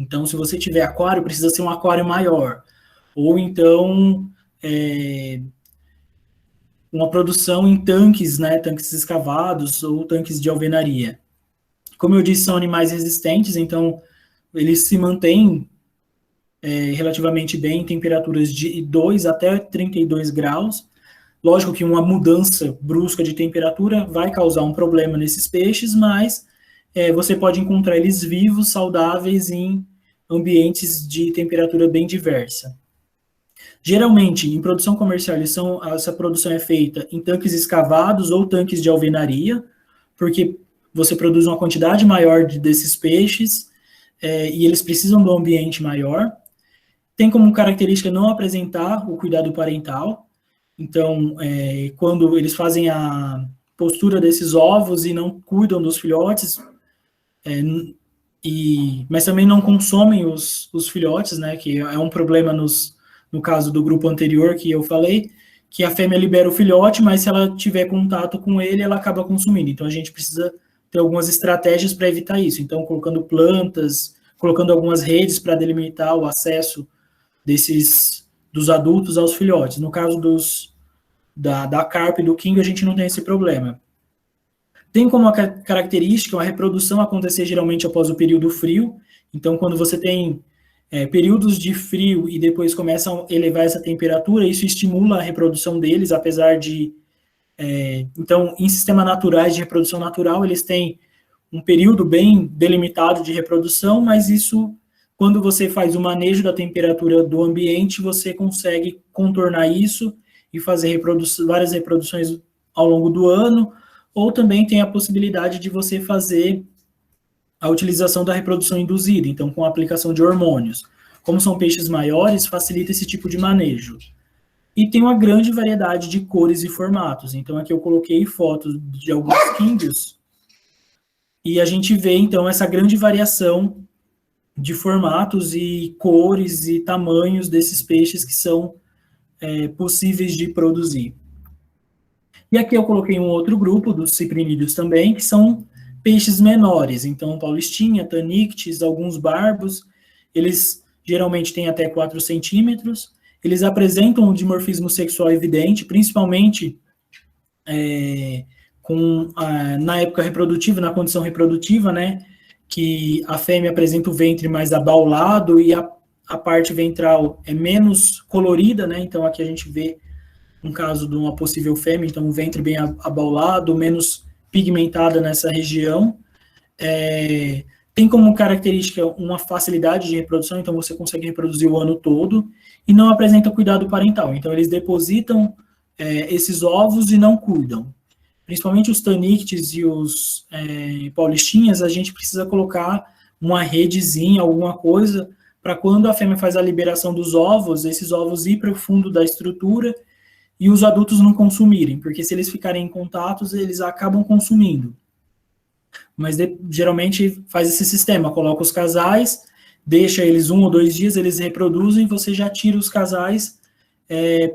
Então, se você tiver aquário, precisa ser um aquário maior. Ou então, uma produção em tanques, né, tanques escavados ou tanques de alvenaria. Como eu disse, são animais resistentes, então eles se mantêm relativamente bem em temperaturas de 2 até 32 graus. Lógico que uma mudança brusca de temperatura vai causar um problema nesses peixes, mas você pode encontrar eles vivos, saudáveis, em ambientes de temperatura bem diversa. Geralmente, em produção comercial, essa produção é feita em tanques escavados ou tanques de alvenaria, porque você produz uma quantidade maior desses peixes e eles precisam de um ambiente maior. Tem como característica não apresentar o cuidado parental. Então, quando eles fazem a postura desses ovos e não cuidam dos filhotes, mas também não consomem os filhotes, né, que é um problema no caso do grupo anterior que eu falei, que a fêmea libera o filhote, mas se ela tiver contato com ele, ela acaba consumindo. Então, a gente precisa ter algumas estratégias para evitar isso. Então, colocando plantas, colocando algumas redes para delimitar o acesso dos adultos aos filhotes. No caso da carpa e do king, a gente não tem esse problema. Tem como característica a reprodução acontecer geralmente após o período frio. Então, quando você tem períodos de frio e depois começam a elevar essa temperatura, isso estimula a reprodução deles, apesar de... então, em sistemas naturais de reprodução natural, eles têm um período bem delimitado de reprodução, mas isso, quando você faz o manejo da temperatura do ambiente, você consegue contornar isso e fazer várias reproduções ao longo do ano, ou também tem a possibilidade de você fazer a utilização da reprodução induzida, então com a aplicação de hormônios. Como são peixes maiores, facilita esse tipo de manejo. E tem uma grande variedade de cores e formatos. Então aqui eu coloquei fotos de alguns quinguios, e a gente vê então essa grande variação de formatos e cores e tamanhos desses peixes que são possíveis de produzir. E aqui eu coloquei um outro grupo dos ciprinídeos também, que são peixes menores, então paulistinha, tanictes, alguns barbos, eles geralmente têm até 4 centímetros, eles apresentam um dimorfismo sexual evidente, principalmente na época reprodutiva, na condição reprodutiva, né, que a fêmea apresenta o ventre mais abaulado e a parte ventral é menos colorida, né, então aqui a gente vê um caso de uma possível fêmea, então um ventre bem abaulado, menos pigmentada nessa região. Tem como característica uma facilidade de reprodução, então você consegue reproduzir o ano todo, e não apresenta cuidado parental. Então eles depositam esses ovos e não cuidam. Principalmente os tanictes e os paulistinhas, a gente precisa colocar uma redezinha, alguma coisa, para quando a fêmea faz a liberação dos ovos, esses ovos ir para o fundo da estrutura e os adultos não consumirem, porque se eles ficarem em contatos, eles acabam consumindo. Mas geralmente faz esse sistema, coloca os casais, deixa eles 1 ou 2 dias, eles reproduzem, você já tira os casais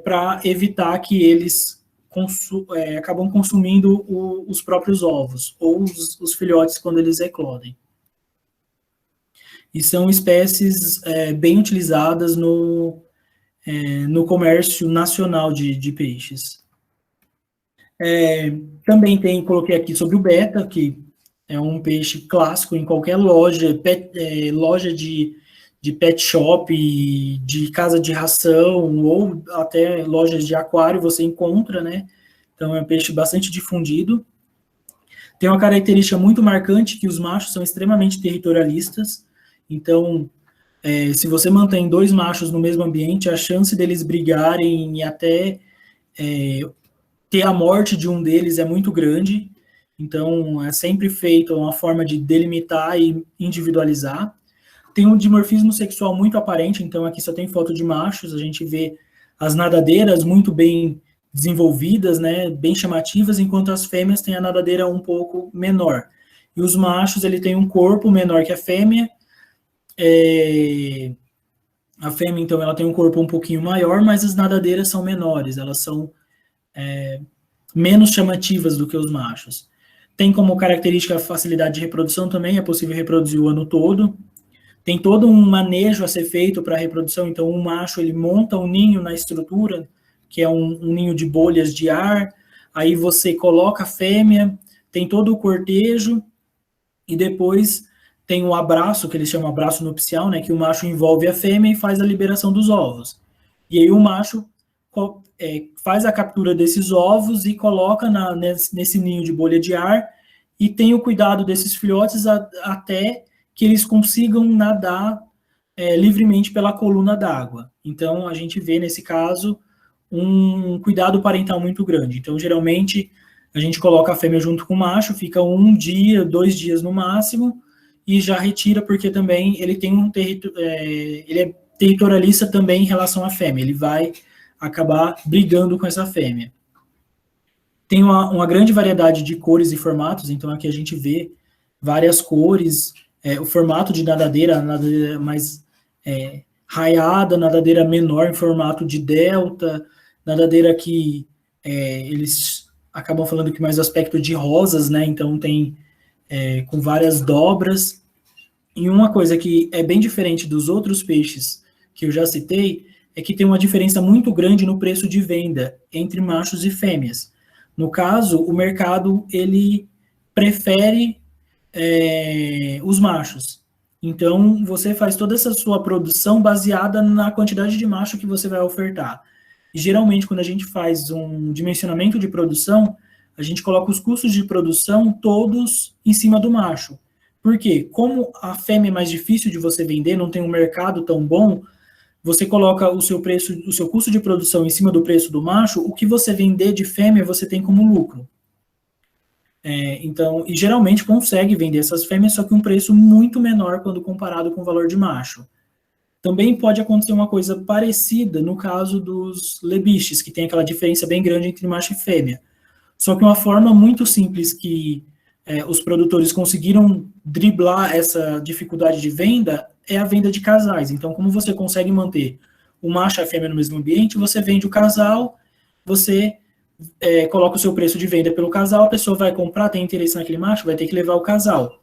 para evitar que eles acabam consumindo os próprios ovos, ou os filhotes quando eles eclodem. E são espécies bem utilizadas no comércio nacional de peixes. Também coloquei aqui sobre o beta, que é um peixe clássico em qualquer loja, loja de pet shop, de casa de ração, ou até lojas de aquário você encontra, né? Então é um peixe bastante difundido. Tem uma característica muito marcante, que os machos são extremamente territorialistas, então se você mantém 2 machos no mesmo ambiente, a chance deles brigarem e até ter a morte de um deles é muito grande. Então, é sempre feito uma forma de delimitar e individualizar. Tem um dimorfismo sexual muito aparente, então aqui só tem foto de machos, a gente vê as nadadeiras muito bem desenvolvidas, né, bem chamativas, enquanto as fêmeas têm a nadadeira um pouco menor. E os machos, ele tem um corpo menor que a fêmea. A fêmea, então, ela tem um corpo um pouquinho maior, mas as nadadeiras são menores, elas são menos chamativas do que os machos. Tem como característica a facilidade de reprodução também, é possível reproduzir o ano todo. Tem todo um manejo a ser feito para a reprodução, então o macho ele monta um ninho na estrutura, que é um ninho de bolhas de ar, aí você coloca a fêmea, tem todo o cortejo, e depois tem o abraço, que eles chamam abraço nupcial, né, que o macho envolve a fêmea e faz a liberação dos ovos. E aí o macho faz a captura desses ovos e coloca nesse ninho de bolha de ar e tem o cuidado desses filhotes até que eles consigam nadar livremente pela coluna d'água. Então, a gente vê, nesse caso, um cuidado parental muito grande. Então, geralmente, a gente coloca a fêmea junto com o macho, fica 1 dia, 2 dias no máximo, e já retira, porque também ele tem ele é territorialista também em relação à fêmea. Ele vai acabar brigando com essa fêmea. Tem uma grande variedade de cores e formatos, então aqui a gente vê várias cores, o formato de nadadeira mais raiada, nadadeira menor em formato de delta, nadadeira que eles acabam falando que mais aspecto de rosas, né? Então tem com várias dobras. E uma coisa que é bem diferente dos outros peixes que eu já citei é que tem uma diferença muito grande no preço de venda entre machos e fêmeas. No caso, o mercado ele prefere os machos. Então, você faz toda essa sua produção baseada na quantidade de macho que você vai ofertar. E, geralmente, quando a gente faz um dimensionamento de produção, a gente coloca os custos de produção todos em cima do macho. Por quê? Como a fêmea é mais difícil de você vender, não tem um mercado tão bom, você coloca o seu preço, o seu custo de produção em cima do preço do macho, o que você vender de fêmea você tem como lucro. Então, e geralmente consegue vender essas fêmeas, só que um preço muito menor quando comparado com o valor de macho. Também pode acontecer uma coisa parecida no caso dos lebiches, que tem aquela diferença bem grande entre macho e fêmea. Só que uma forma muito simples que os produtores conseguiram driblar essa dificuldade de venda é a venda de casais. Então, como você consegue manter o macho e a fêmea no mesmo ambiente, você vende o casal, você coloca o seu preço de venda pelo casal, a pessoa vai comprar, tem interesse naquele macho, vai ter que levar o casal.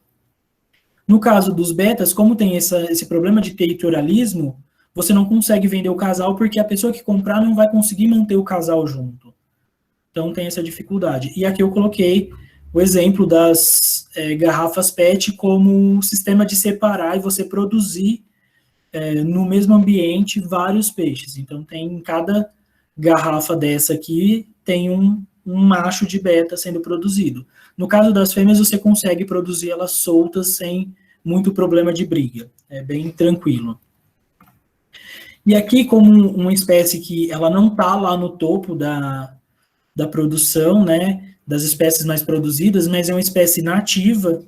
No caso dos betas, como tem esse problema de territorialismo, você não consegue vender o casal porque a pessoa que comprar não vai conseguir manter o casal junto. Então tem essa dificuldade. E aqui eu coloquei o exemplo das garrafas PET como sistema de separar e você produzir no mesmo ambiente vários peixes. Então tem em cada garrafa dessa aqui, tem um macho de beta sendo produzido. No caso das fêmeas, você consegue produzir elas soltas sem muito problema de briga. É bem tranquilo. E aqui, como uma espécie que ela não está lá no topo da produção, né, das espécies mais produzidas, mas é uma espécie nativa,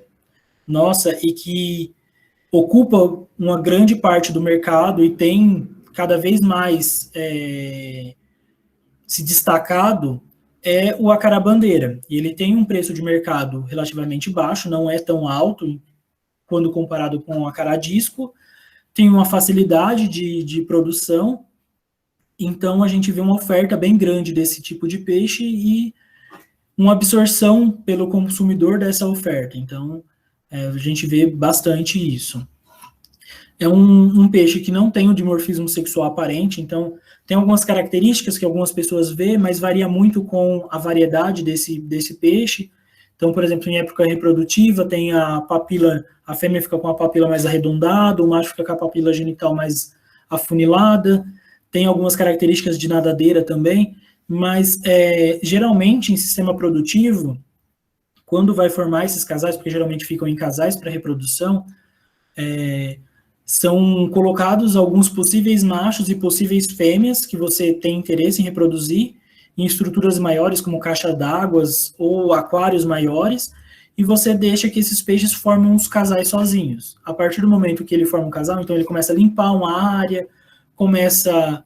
nossa, e que ocupa uma grande parte do mercado e tem cada vez mais se destacado, é o acarabandeira. E ele tem um preço de mercado relativamente baixo, não é tão alto quando comparado com o acaradisco, tem uma facilidade de produção, então a gente vê uma oferta bem grande desse tipo de peixe e uma absorção pelo consumidor dessa oferta. Então, a gente vê bastante isso. É um peixe que não tem o dimorfismo sexual aparente, então tem algumas características que algumas pessoas vê, mas varia muito com a variedade desse peixe. Então, por exemplo, em época reprodutiva, tem a papila, a fêmea fica com a papila mais arredondada, o macho fica com a papila genital mais afunilada, tem algumas características de nadadeira também, mas geralmente em sistema produtivo, quando vai formar esses casais, porque geralmente ficam em casais para reprodução, são colocados alguns possíveis machos e possíveis fêmeas que você tem interesse em reproduzir em estruturas maiores, como caixa d'água ou aquários maiores, e você deixa que esses peixes formem os casais sozinhos. A partir do momento que ele forma um casal, então ele começa a limpar uma área, começa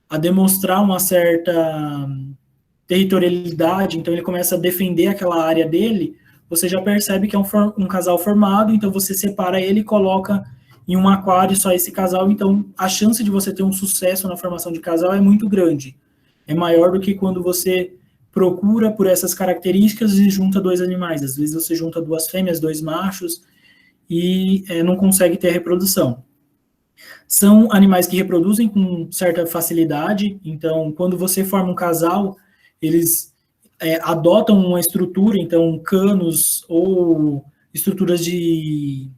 a demonstrar uma certa territorialidade, então ele começa a defender aquela área dele, você já percebe que é um casal formado, então você separa ele e coloca em um aquário só esse casal, então a chance de você ter um sucesso na formação de casal é muito grande. É maior do que quando você procura por essas características e junta dois animais. Às vezes você junta duas fêmeas, dois machos e não consegue ter a reprodução. São animais que reproduzem com certa facilidade, então quando você forma um casal, eles adotam uma estrutura, então canos ou estruturas de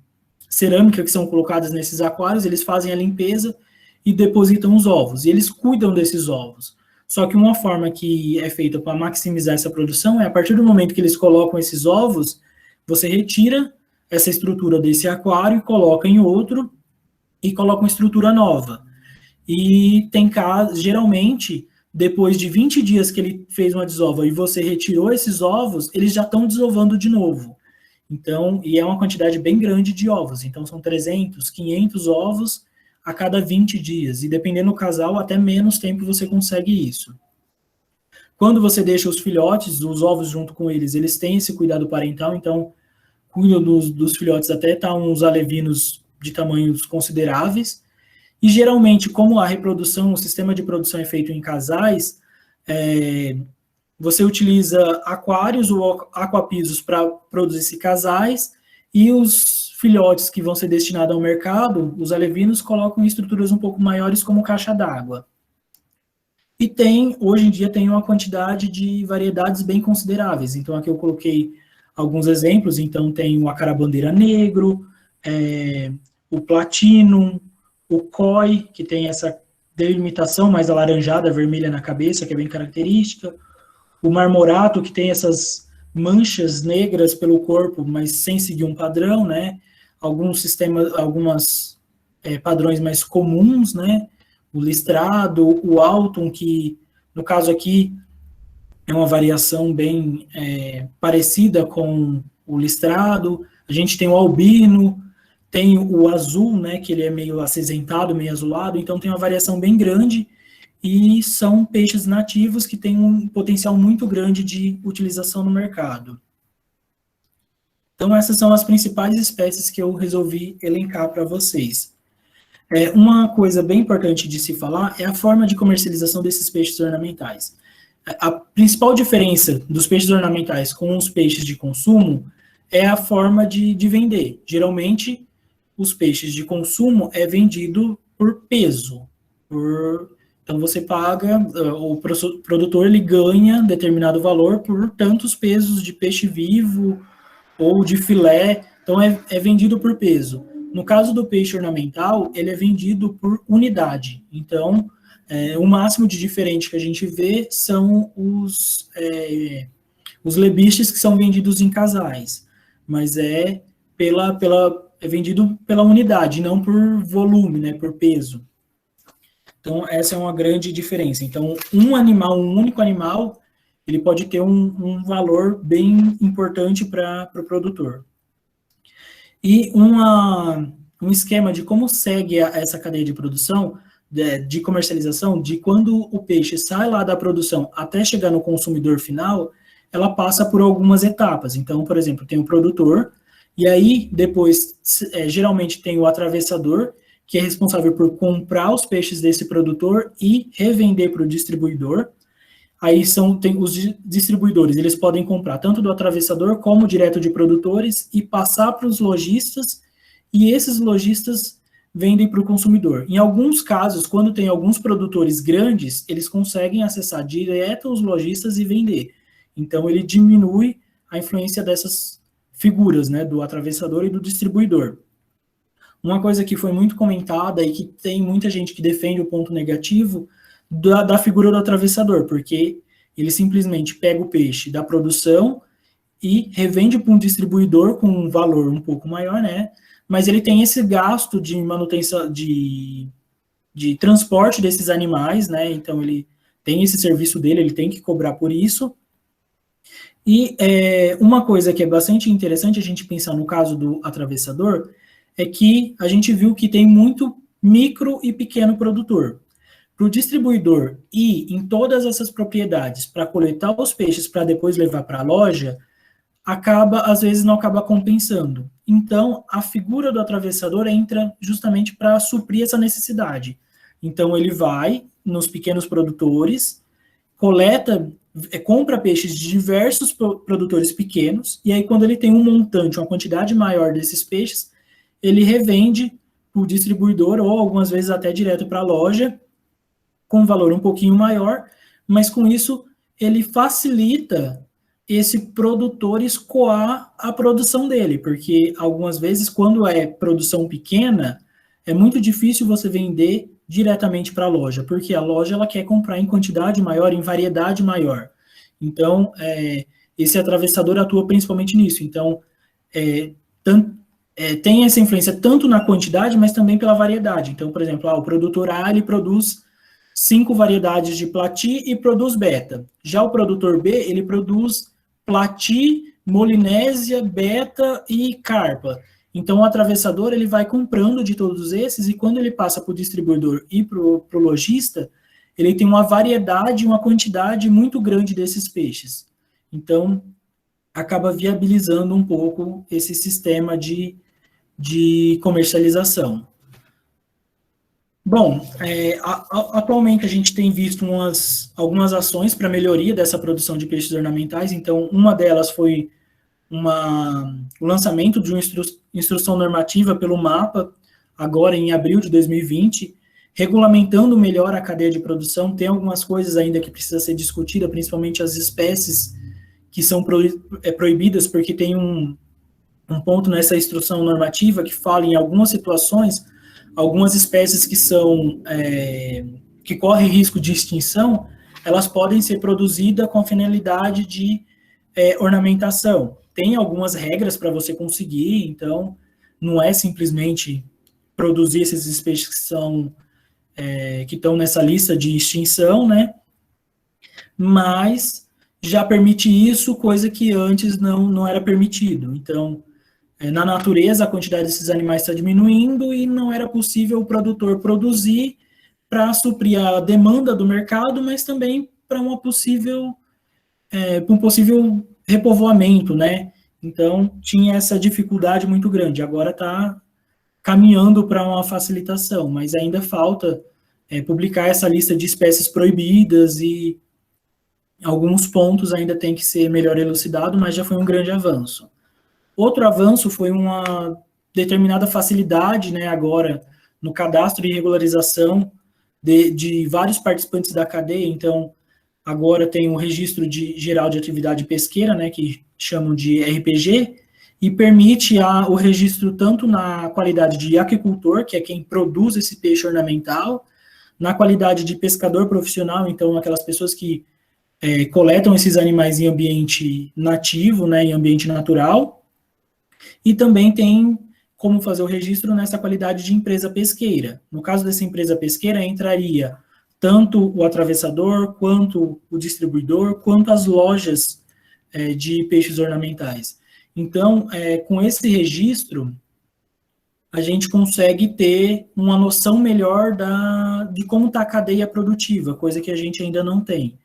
cerâmica que são colocadas nesses aquários, eles fazem a limpeza e depositam os ovos, e eles cuidam desses ovos. Só que uma forma que é feita para maximizar essa produção é a partir do momento que eles colocam esses ovos, você retira essa estrutura desse aquário e coloca em outro e coloca uma estrutura nova. E tem casos, geralmente, depois de 20 dias que ele fez uma desova e você retirou esses ovos, eles já estão desovando de novo. Então, e é uma quantidade bem grande de ovos. Então, são 300, 500 ovos a cada 20 dias, e dependendo do casal, até menos tempo você consegue isso. Quando você deixa os filhotes, os ovos junto com eles, eles têm esse cuidado parental, então cuidam dos filhotes até estar uns alevinos de tamanhos consideráveis. E geralmente, como a reprodução, o sistema de produção é feito em casais, você utiliza aquários ou aquapisos para produzir casais, e os filhotes que vão ser destinados ao mercado, os alevinos, colocam em estruturas um pouco maiores, como caixa d'água. E hoje em dia, tem uma quantidade de variedades bem consideráveis. Então, aqui eu coloquei alguns exemplos. Então, tem o acarabandeira negro, o platinum, o koi, que tem essa delimitação mais alaranjada, vermelha na cabeça, que é bem característica. O marmorato, que tem essas manchas negras pelo corpo, mas sem seguir um padrão, né? Alguns padrões mais comuns, né? O listrado, o Alton, que no caso aqui é uma variação bem parecida com o listrado. A gente tem o albino, tem o azul, né, que ele é meio acinzentado, meio azulado, então tem uma variação bem grande, e são peixes nativos que têm um potencial muito grande de utilização no mercado. Então essas são as principais espécies que eu resolvi elencar para vocês. Uma coisa bem importante de se falar é a forma de comercialização desses peixes ornamentais. A principal diferença dos peixes ornamentais com os peixes de consumo é a forma de vender. Geralmente, os peixes de consumo é vendido por peso. Então, você paga, o produtor ele ganha determinado valor por tantos pesos de peixe vivo ou de filé. Então, é vendido por peso. No caso do peixe ornamental, ele é vendido por unidade. Então, o máximo de diferente que a gente vê são os lebiches, que são vendidos em casais. Mas é vendido pela unidade, não por volume, né, por peso. Então, essa é uma grande diferença. Então, um único animal, ele pode ter um valor bem importante para o produtor. E um esquema de como segue essa cadeia de produção, de comercialização, de quando o peixe sai lá da produção até chegar no consumidor final, ela passa por algumas etapas. Então, por exemplo, tem o produtor, e aí depois, geralmente tem o atravessador, que é responsável por comprar os peixes desse produtor e revender para o distribuidor. Aí tem os distribuidores, eles podem comprar tanto do atravessador como direto de produtores e passar para os lojistas, e esses lojistas vendem para o consumidor. Em alguns casos, quando tem alguns produtores grandes, eles conseguem acessar direto os lojistas e vender. Então, ele diminui a influência dessas figuras, né, do atravessador e do distribuidor. Uma coisa que foi muito comentada e que tem muita gente que defende o ponto negativo da figura do atravessador, porque ele simplesmente pega o peixe da produção e revende para um distribuidor com um valor um pouco maior, né? Mas ele tem esse gasto de manutenção, de transporte desses animais, né? Então ele tem esse serviço dele, ele tem que cobrar por isso. E uma coisa que é bastante interessante a gente pensar no caso do atravessador é que a gente viu que tem muito micro e pequeno produtor. Para o distribuidor ir em todas essas propriedades para coletar os peixes para depois levar para a loja, às vezes não acaba compensando. Então, a figura do atravessador entra justamente para suprir essa necessidade. Então, ele vai nos pequenos produtores, compra peixes de diversos produtores pequenos, e aí quando ele tem um montante, uma quantidade maior desses peixes, ele revende para o distribuidor, ou algumas vezes até direto para a loja, com um valor um pouquinho maior, mas com isso ele facilita esse produtor escoar a produção dele, porque algumas vezes, quando é produção pequena, é muito difícil você vender diretamente para a loja, porque a loja ela quer comprar em quantidade maior, em variedade maior. Então, esse atravessador atua principalmente nisso. Então, tem essa influência tanto na quantidade, mas também pela variedade. Então, por exemplo, o produtor A, ele produz 5 variedades de Plati e produz beta. Já o produtor B, ele produz Plati, Molinésia, beta e carpa. Então, o atravessador, ele vai comprando de todos esses, e quando ele passa para o distribuidor e para o lojista, ele tem uma variedade, uma quantidade muito grande desses peixes. Então, acaba viabilizando um pouco esse sistema de comercialização. Bom, atualmente a gente tem visto algumas ações para melhoria dessa produção de peixes ornamentais. Então, uma delas foi o lançamento de uma instrução normativa pelo MAPA, agora em abril de 2020, regulamentando melhor a cadeia de produção. Tem algumas coisas ainda que precisa ser discutida, principalmente as espécies que são proibidas, porque tem um ponto nessa instrução normativa que fala em algumas situações, algumas espécies que correm risco de extinção, elas podem ser produzidas com a finalidade de ornamentação. Tem algumas regras para você conseguir, então não é simplesmente produzir esses peixes que estão nessa lista de extinção, né? Mas já permite isso, coisa que antes não era permitido. Então, na natureza, a quantidade desses animais está diminuindo e não era possível o produtor produzir para suprir a demanda do mercado, mas também para um possível repovoamento, né? Então, tinha essa dificuldade muito grande. Agora está caminhando para uma facilitação, mas ainda falta publicar essa lista de espécies proibidas e alguns pontos ainda tem que ser melhor elucidado, mas já foi um grande avanço. Outro avanço foi uma determinada facilidade, né, agora, no cadastro e regularização de vários participantes da cadeia. Então, agora tem o registro geral de atividade pesqueira, né, que chamam de RPG, e permite o registro tanto na qualidade de aquicultor, que é quem produz esse peixe ornamental, na qualidade de pescador profissional, então aquelas pessoas que coletam esses animais em ambiente nativo, né, em ambiente natural, e também tem como fazer o registro nessa qualidade de empresa pesqueira. No caso dessa empresa pesqueira, entraria tanto o atravessador, quanto o distribuidor, quanto as lojas de peixes ornamentais. Então, com esse registro, a gente consegue ter uma noção melhor de como está a cadeia produtiva, coisa que a gente ainda não tem.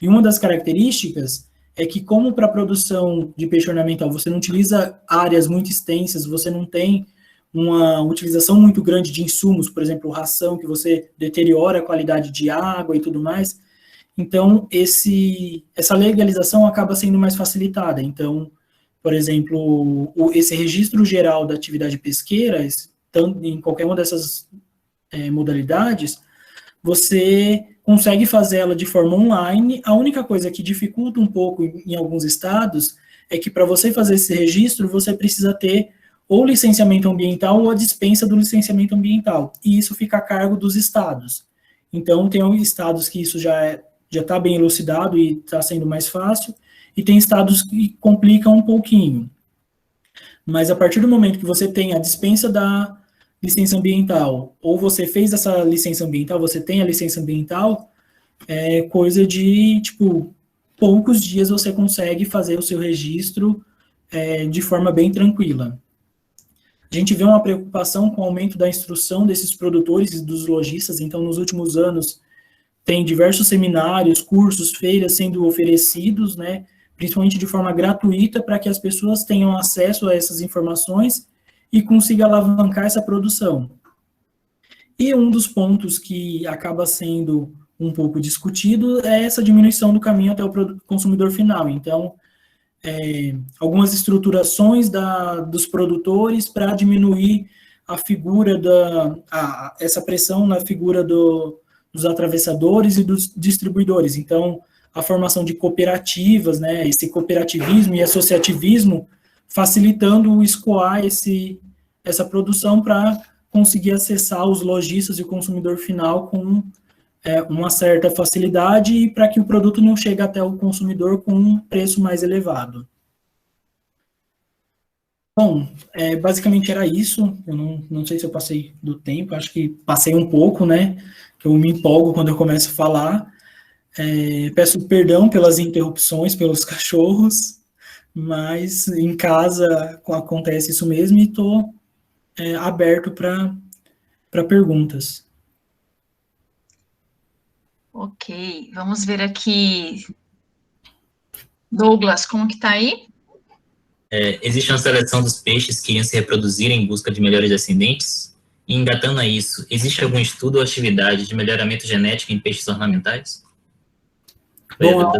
E uma das características é que, como para a produção de peixe ornamental você não utiliza áreas muito extensas, você não tem uma utilização muito grande de insumos, por exemplo, ração, que você deteriora a qualidade de água e tudo mais, então essa legalização acaba sendo mais facilitada. Então, por exemplo, esse registro geral da atividade pesqueira, tanto em qualquer uma dessas modalidades, você consegue fazer ela de forma online. A única coisa que dificulta um pouco em alguns estados é que para você fazer esse registro, você precisa ter ou licenciamento ambiental ou a dispensa do licenciamento ambiental, e isso fica a cargo dos estados. Então, tem estados que isso já está bem elucidado e está sendo mais fácil, e tem estados que complicam um pouquinho. Mas a partir do momento que você tem a dispensa da licença ambiental, ou você fez essa licença ambiental, você tem a licença ambiental, é coisa de, poucos dias você consegue fazer o seu registro de forma bem tranquila. A gente vê uma preocupação com o aumento da instrução desses produtores e dos lojistas. Então, nos últimos anos, tem diversos seminários, cursos, feiras sendo oferecidos, né, principalmente de forma gratuita, para que as pessoas tenham acesso a essas informações e consiga alavancar essa produção. E um dos pontos que acaba sendo um pouco discutido é essa diminuição do caminho até o consumidor final. Então, algumas estruturações dos produtores para diminuir a figura essa pressão na figura dos atravessadores e dos distribuidores. Então, a formação de cooperativas, né, esse cooperativismo e associativismo, facilitando escoar essa produção para conseguir acessar os lojistas e o consumidor final com uma certa facilidade, e para que o produto não chegue até o consumidor com um preço mais elevado. Bom, basicamente era isso. Eu não sei se eu passei do tempo, acho que passei um pouco, né, que eu me empolgo quando eu começo a falar. Peço perdão pelas interrupções, pelos cachorros, mas em casa acontece isso mesmo e estou aberto para perguntas. Ok, vamos ver aqui. Douglas, como que tá aí? Existe uma seleção dos peixes que iriam se reproduzir em busca de melhores descendentes? E engatando a isso, existe algum estudo ou atividade de melhoramento genético em peixes ornamentais? Bom,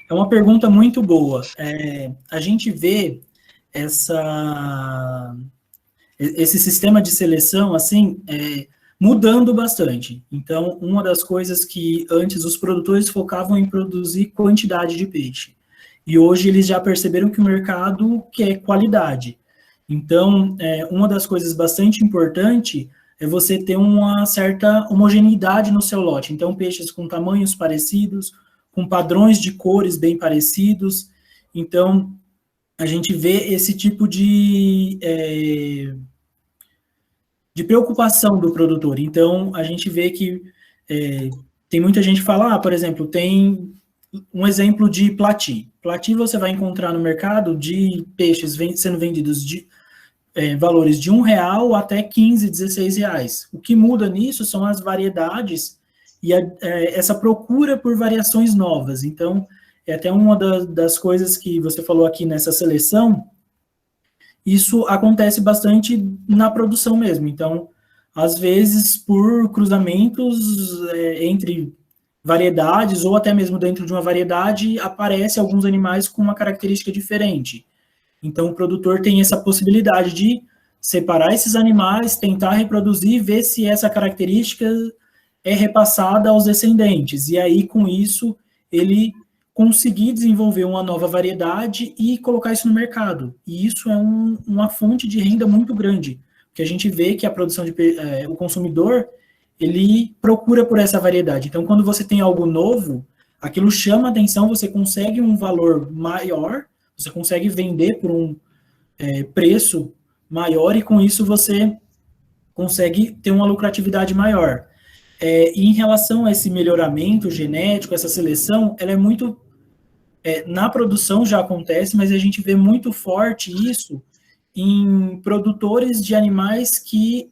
é uma pergunta muito boa. A gente vê esse sistema de seleção, assim, mudando bastante. Então, uma das coisas que antes os produtores focavam em produzir quantidade de peixe. E hoje eles já perceberam que o mercado quer qualidade. Então, uma das coisas bastante importante é você ter uma certa homogeneidade no seu lote. Então, peixes com tamanhos parecidos, com padrões de cores bem parecidos. Então, a gente vê esse tipo de preocupação do produtor. Então, a gente vê que tem muita gente que fala, por exemplo, tem um exemplo de plati. Plati você vai encontrar no mercado de peixes sendo vendidos de valores de R$1 até 15, 16 reais. O que muda nisso são as variedades e essa procura por variações novas. Então, é até uma das coisas que você falou aqui nessa seleção, isso acontece bastante na produção mesmo. Então, às vezes, por cruzamentos entre variedades, ou até mesmo dentro de uma variedade, aparece alguns animais com uma característica diferente. Então, o produtor tem essa possibilidade de separar esses animais, tentar reproduzir, ver se essa característica é repassada aos descendentes. E aí, com isso, ele conseguir desenvolver uma nova variedade e colocar isso no mercado. E isso é uma fonte de renda muito grande, porque a gente vê que a produção o consumidor, ele procura por essa variedade. Então, quando você tem algo novo, aquilo chama atenção, você consegue um valor maior, você consegue vender por um preço maior e com isso você consegue ter uma lucratividade maior. E em relação a esse melhoramento genético, essa seleção, ela é muito... na produção já acontece, mas a gente vê muito forte isso em produtores de animais que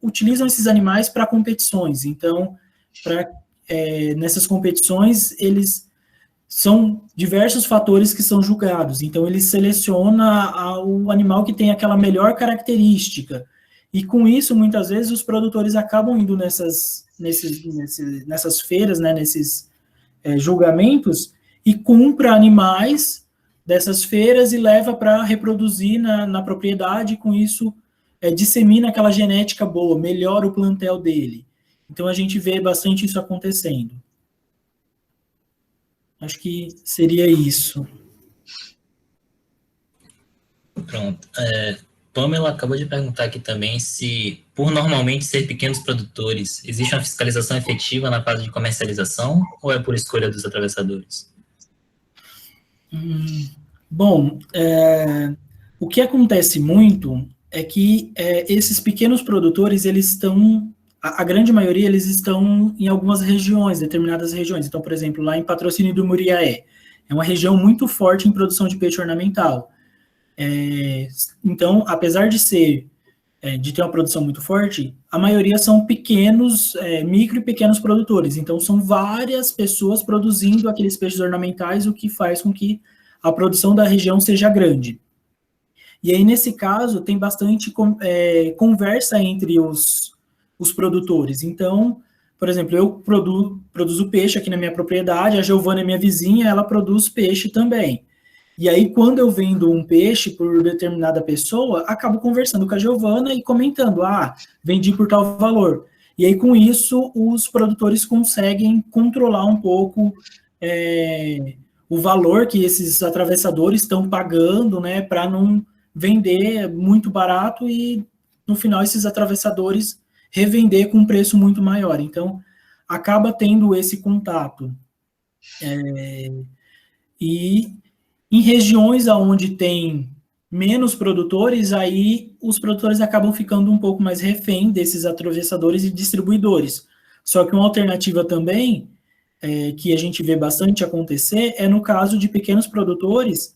utilizam esses animais para competições. Então, nessas competições, eles são diversos fatores que são julgados. Então, ele seleciona o animal que tem aquela melhor característica. E com isso, muitas vezes, os produtores acabam indo nessas feiras, né, nesses julgamentos, e compra animais dessas feiras e leva para reproduzir na propriedade, e com isso dissemina aquela genética boa, melhora o plantel dele. Então, a gente vê bastante isso acontecendo. Acho que seria isso. Pronto. Pamela acabou de perguntar aqui também se, por normalmente ser pequenos produtores, existe uma fiscalização efetiva na fase de comercialização ou é por escolha dos atravessadores? Bom, o que acontece muito é que esses pequenos produtores, eles estão, a grande maioria, eles estão em algumas regiões, determinadas regiões. Então, por exemplo, lá em Patrocínio do Muriaé, é uma região muito forte em produção de peixe ornamental. Então, apesar de ter uma produção muito forte, a maioria são pequenos, micro e pequenos produtores. Então, são várias pessoas produzindo aqueles peixes ornamentais, o que faz com que a produção da região seja grande. E aí, nesse caso, tem bastante conversa entre os produtores. Então, por exemplo, eu produzo peixe aqui na minha propriedade, a Giovana é minha vizinha, ela produz peixe também. E aí, quando eu vendo um peixe por determinada pessoa, acabo conversando com a Giovana e comentando, vendi por tal valor. E aí, com isso, os produtores conseguem controlar um pouco o valor que esses atravessadores estão pagando, né, para não vender muito barato e, no final, esses atravessadores revender com um preço muito maior. Então, acaba tendo esse contato. E em regiões onde tem menos produtores, aí os produtores acabam ficando um pouco mais refém desses atravessadores e distribuidores. Só que uma alternativa também, que a gente vê bastante acontecer, é no caso de pequenos produtores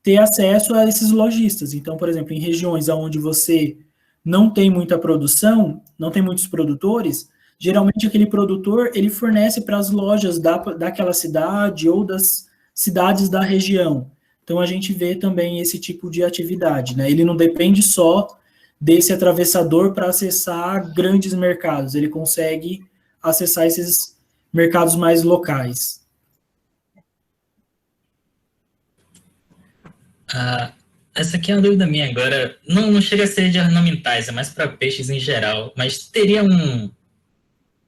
ter acesso a esses lojistas. Então, por exemplo, em regiões onde você não tem muita produção, não tem muitos produtores, geralmente aquele produtor, ele fornece para as lojas daquela cidade ou das cidades da região. Então, a gente vê também esse tipo de atividade, né? Ele não depende só desse atravessador para acessar grandes mercados, ele consegue acessar esses mercados mais locais. Essa aqui é uma dúvida minha agora. Não chega a ser de ornamentais, é mais para peixes em geral. Mas teria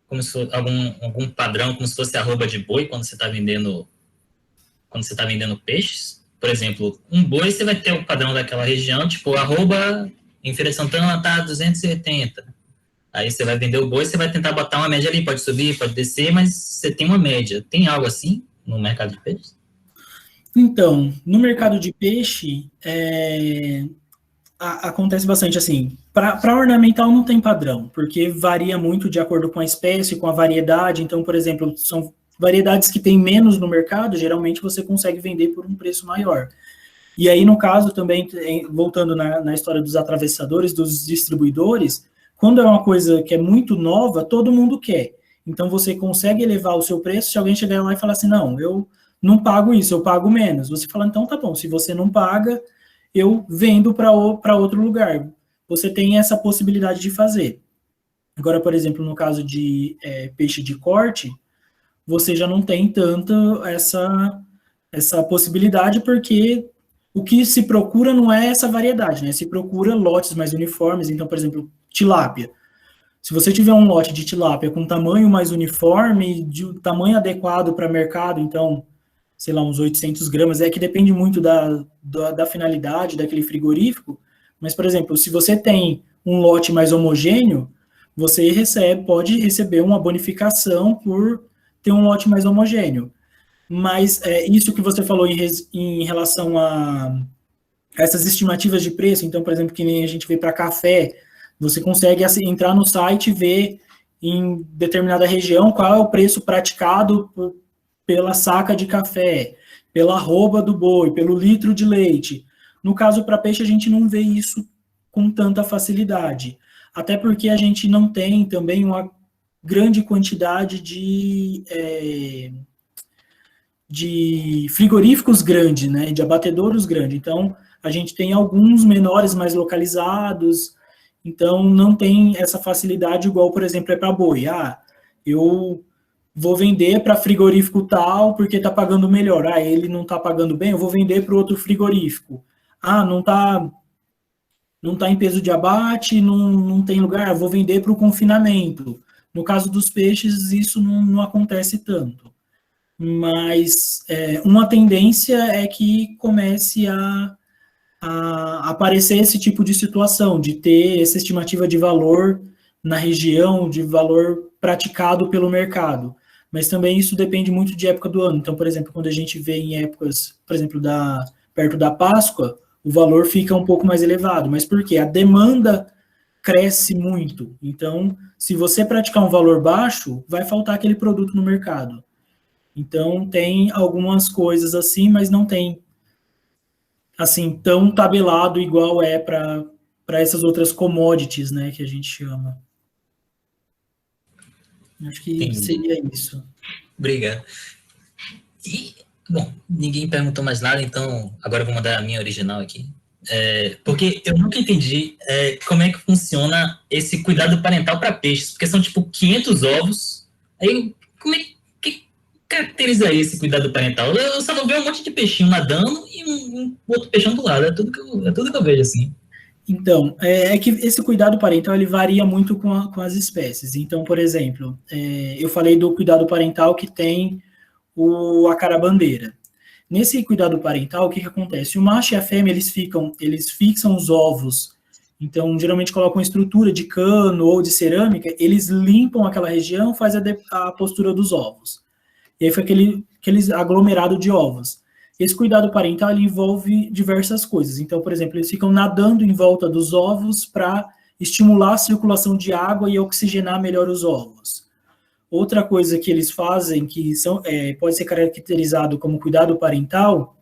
como se fosse algum padrão, como se fosse arroba de boi quando você está vendendo peixes? Por exemplo, um boi você vai ter o padrão daquela região, tipo arroba em Feira de Santana tá 280. Aí você vai vender o boi, você vai tentar botar uma média ali, pode subir, pode descer, mas você tem uma média. Tem algo assim no mercado de peixes? Então, no mercado de peixe, acontece bastante assim. Para ornamental não tem padrão, porque varia muito de acordo com a espécie, com a variedade. Então, por exemplo, são variedades que tem menos no mercado, geralmente você consegue vender por um preço maior. E aí, no caso também, voltando na história dos atravessadores, dos distribuidores, quando é uma coisa que é muito nova, todo mundo quer. Então, você consegue elevar o seu preço se alguém chegar lá e falar assim, não, eu não pago isso, eu pago menos. Você fala, então tá bom, se você não paga, eu vendo para outro lugar. Você tem essa possibilidade de fazer. Agora, por exemplo, no caso de peixe de corte, você já não tem tanto essa possibilidade, porque o que se procura não é essa variedade, né? Se procura lotes mais uniformes. Então, por exemplo, tilápia. Se você tiver um lote de tilápia com tamanho mais uniforme, de tamanho adequado para mercado, então, sei lá, uns 800 gramas, que depende muito da finalidade daquele frigorífico, mas, por exemplo, se você tem um lote mais homogêneo, você pode receber uma bonificação por ter um lote mais homogêneo. Mas isso que você falou em relação a essas estimativas de preço, então, por exemplo, que nem a gente vê para café, você consegue entrar no site e ver em determinada região qual é o preço praticado pela saca de café, pela arroba do boi, pelo litro de leite. No caso, para peixe, a gente não vê isso com tanta facilidade. Até porque a gente não tem também uma grande quantidade de frigoríficos grandes, né, de abatedouros grandes. Então, a gente tem alguns menores mais localizados, então não tem essa facilidade igual, por exemplo, para boi. Eu vou vender para frigorífico tal porque está pagando melhor. Ele não está pagando bem, eu vou vender para outro frigorífico. Não tá em peso de abate, não tem lugar, eu vou vender para o confinamento. No caso dos peixes, isso não acontece tanto. Mas uma tendência é que comece a aparecer esse tipo de situação, de ter essa estimativa de valor na região, de valor praticado pelo mercado. Mas também isso depende muito de época do ano. Então, por exemplo, quando a gente vê em épocas, por exemplo, perto da Páscoa, o valor fica um pouco mais elevado. Mas por quê? A demanda cresce muito. Então, se você praticar um valor baixo, vai faltar aquele produto no mercado. Então, tem algumas coisas assim, mas não tem assim tão tabelado igual para essas outras commodities, né, que a gente chama. Acho que Entendi. seria isso. Obrigado. E, bom, ninguém perguntou mais nada, então agora eu vou mandar a minha original aqui. Porque eu nunca entendi como é que funciona esse cuidado parental para peixes, porque são tipo 500 ovos. Aí, como é que caracteriza esse cuidado parental? Eu só vou ver um monte de peixinho nadando e um outro peixão do lado. É tudo que eu vejo assim. Então, que esse cuidado parental ele varia muito com as espécies. Então, por exemplo, eu falei do cuidado parental que tem a carabandeira. Nesse cuidado parental, o que acontece? O macho e a fêmea, eles fixam os ovos. Então, geralmente colocam estrutura de cano ou de cerâmica, eles limpam aquela região, faz a postura dos ovos. E aí foi aquele aglomerado de ovos. Esse cuidado parental ele envolve diversas coisas. Então, por exemplo, eles ficam nadando em volta dos ovos para estimular a circulação de água e oxigenar melhor os ovos. Outra coisa que eles fazem, que pode ser caracterizado como cuidado parental,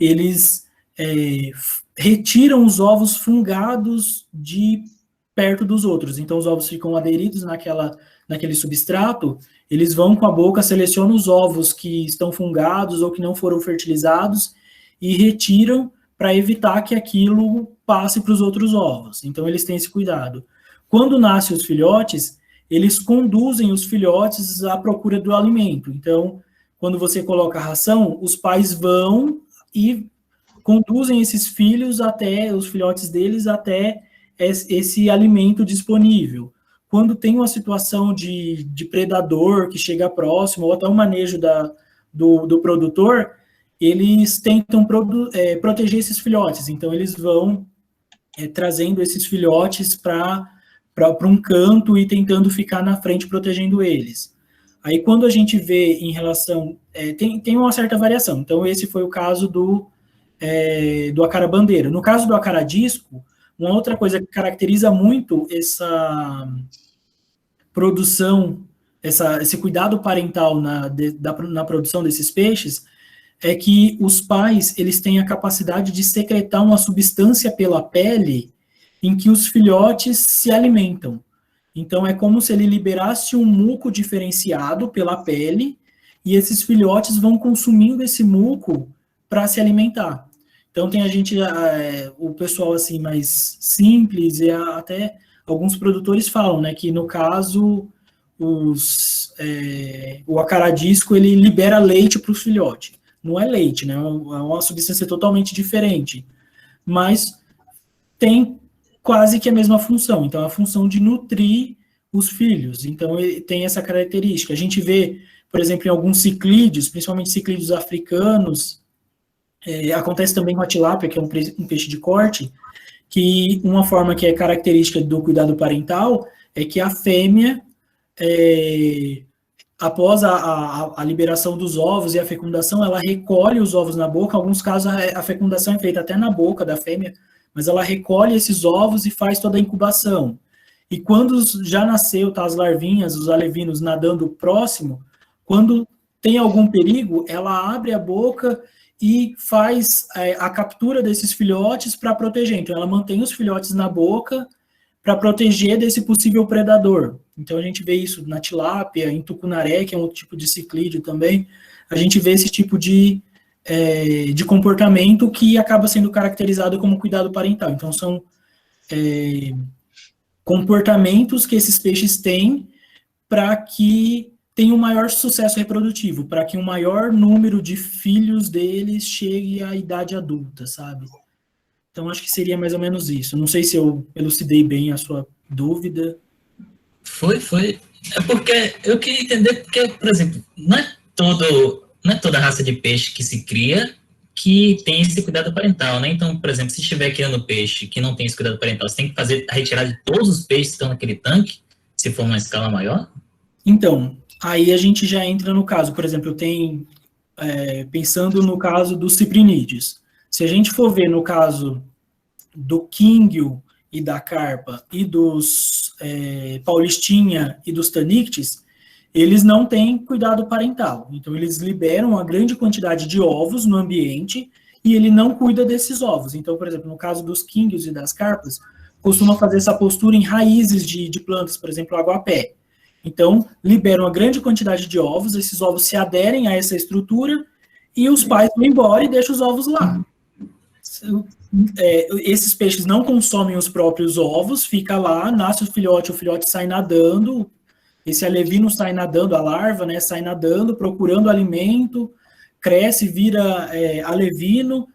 eles retiram os ovos fungados de perto dos outros. Então, os ovos ficam aderidos naquele substrato, eles vão com a boca, selecionam os ovos que estão fungados ou que não foram fertilizados e retiram para evitar que aquilo passe para os outros ovos. Então, eles têm esse cuidado. Quando nascem os filhotes, eles conduzem os filhotes à procura do alimento. Então, quando você coloca a ração, os pais vão e conduzem esses filhos até, os filhotes deles, até esse alimento disponível. Quando tem uma situação de predador que chega próximo, ou até o manejo do produtor, eles tentam proteger esses filhotes. Então, eles vão trazendo esses filhotes para um canto e tentando ficar na frente, protegendo eles. Aí, quando a gente vê em relação... tem uma certa variação. Então, esse foi o caso do acara-bandeira. No caso do acara-disco, uma outra coisa que caracteriza muito essa produção, esse cuidado parental na produção desses peixes, é que os pais, eles têm a capacidade de secretar uma substância pela pele em que os filhotes se alimentam. Então, é como se ele liberasse um muco diferenciado pela pele e esses filhotes vão consumindo esse muco para se alimentar. Então, tem o pessoal assim mais simples e até alguns produtores falam, né, que no caso o acara-disco ele libera leite para o filhote. Não é leite, né, é uma substância totalmente diferente, mas tem quase que a mesma função. Então, a função de nutrir os filhos. Então, ele tem essa característica. A gente vê, por exemplo, em alguns ciclídeos, principalmente ciclídeos africanos, acontece também com a tilápia, que é um peixe de corte, que uma forma que é característica do cuidado parental é que a fêmea, após a liberação dos ovos e a fecundação, ela recolhe os ovos na boca. Em alguns casos, a fecundação é feita até na boca da fêmea, mas ela recolhe esses ovos e faz toda a incubação. E quando já nasceu, tá, as larvinhas, os alevinos nadando próximo, quando tem algum perigo, ela abre a boca e faz a captura desses filhotes para proteger. Então, ela mantém os filhotes na boca para proteger desse possível predador. Então, a gente vê isso na tilápia, em tucunaré, que é um outro tipo de ciclídeo também. A gente vê esse tipo de comportamento que acaba sendo caracterizado como cuidado parental. Então, são comportamentos que esses peixes têm para que tenha um maior sucesso reprodutivo, para que um maior número de filhos deles chegue à idade adulta, sabe? Então, acho que seria mais ou menos isso. Não sei se eu elucidei bem a sua dúvida. Foi. É porque eu queria entender, porque, por exemplo, não é toda raça de peixe que se cria que tem esse cuidado parental, né? Então, por exemplo, se estiver criando peixe que não tem esse cuidado parental, você tem que fazer a retirada de todos os peixes que estão naquele tanque, se for uma escala maior? Então, aí a gente já entra no caso, por exemplo, pensando no caso dos ciprinídeos. Se a gente for ver no caso do quinguio e da carpa e dos paulistinha e dos tanictes, eles não têm cuidado parental. Então, eles liberam uma grande quantidade de ovos no ambiente e ele não cuida desses ovos. Então, por exemplo, no caso dos quinguios e das carpas, costuma fazer essa postura em raízes de plantas, por exemplo, aguapé. Então, liberam uma grande quantidade de ovos, esses ovos se aderem a essa estrutura e os pais vão embora e deixam os ovos lá. Esses peixes não consomem os próprios ovos, fica lá, nasce o filhote sai nadando, esse alevino sai nadando, a larva, né, sai nadando, procurando alimento, cresce, vira alevino,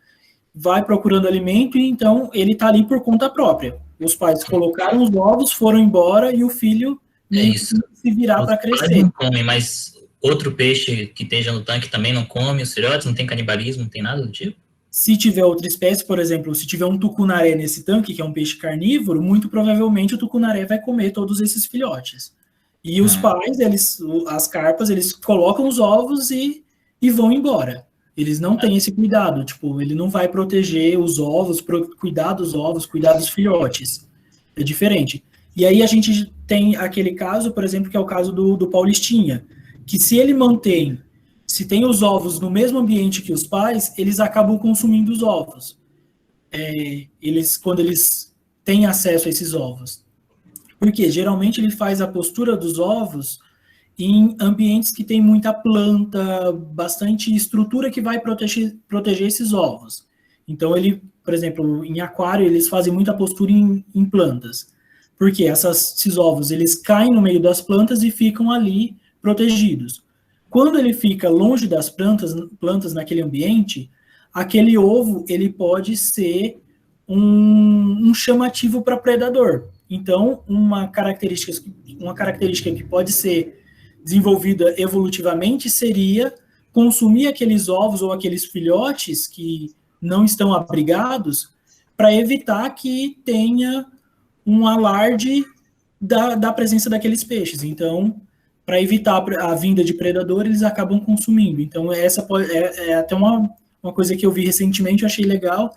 vai procurando alimento e então ele está ali por conta própria. Os pais colocaram os ovos, foram embora e o filho se virar para crescer. Não come, mas outro peixe que esteja no tanque também não come os filhotes, não tem canibalismo, não tem nada do tipo? Se tiver outra espécie, por exemplo, se tiver um tucunaré nesse tanque, que é um peixe carnívoro, muito provavelmente o tucunaré vai comer todos esses filhotes. E os pais, as carpas, eles colocam os ovos e vão embora. Eles não têm esse cuidado, tipo, ele não vai proteger os ovos, cuidar dos ovos, cuidar dos filhotes. É diferente. E aí a gente tem aquele caso, por exemplo, que é o caso do paulistinha, que se se tem os ovos no mesmo ambiente que os pais, eles acabam consumindo os ovos. Quando eles têm acesso a esses ovos. Porque geralmente ele faz a postura dos ovos em ambientes que tem muita planta, bastante estrutura que vai proteger esses ovos. Então ele, por exemplo, em aquário, eles fazem muita postura em plantas. Porque esses ovos, eles caem no meio das plantas e ficam ali protegidos. Quando ele fica longe das plantas naquele ambiente, aquele ovo, ele pode ser um chamativo para predador. Então, uma característica que pode ser desenvolvida evolutivamente seria consumir aqueles ovos ou aqueles filhotes que não estão abrigados para evitar que tenha um alarde da presença daqueles peixes. Então, para evitar a vinda de predador, eles acabam consumindo. Então, essa é até uma coisa que eu vi recentemente, eu achei legal,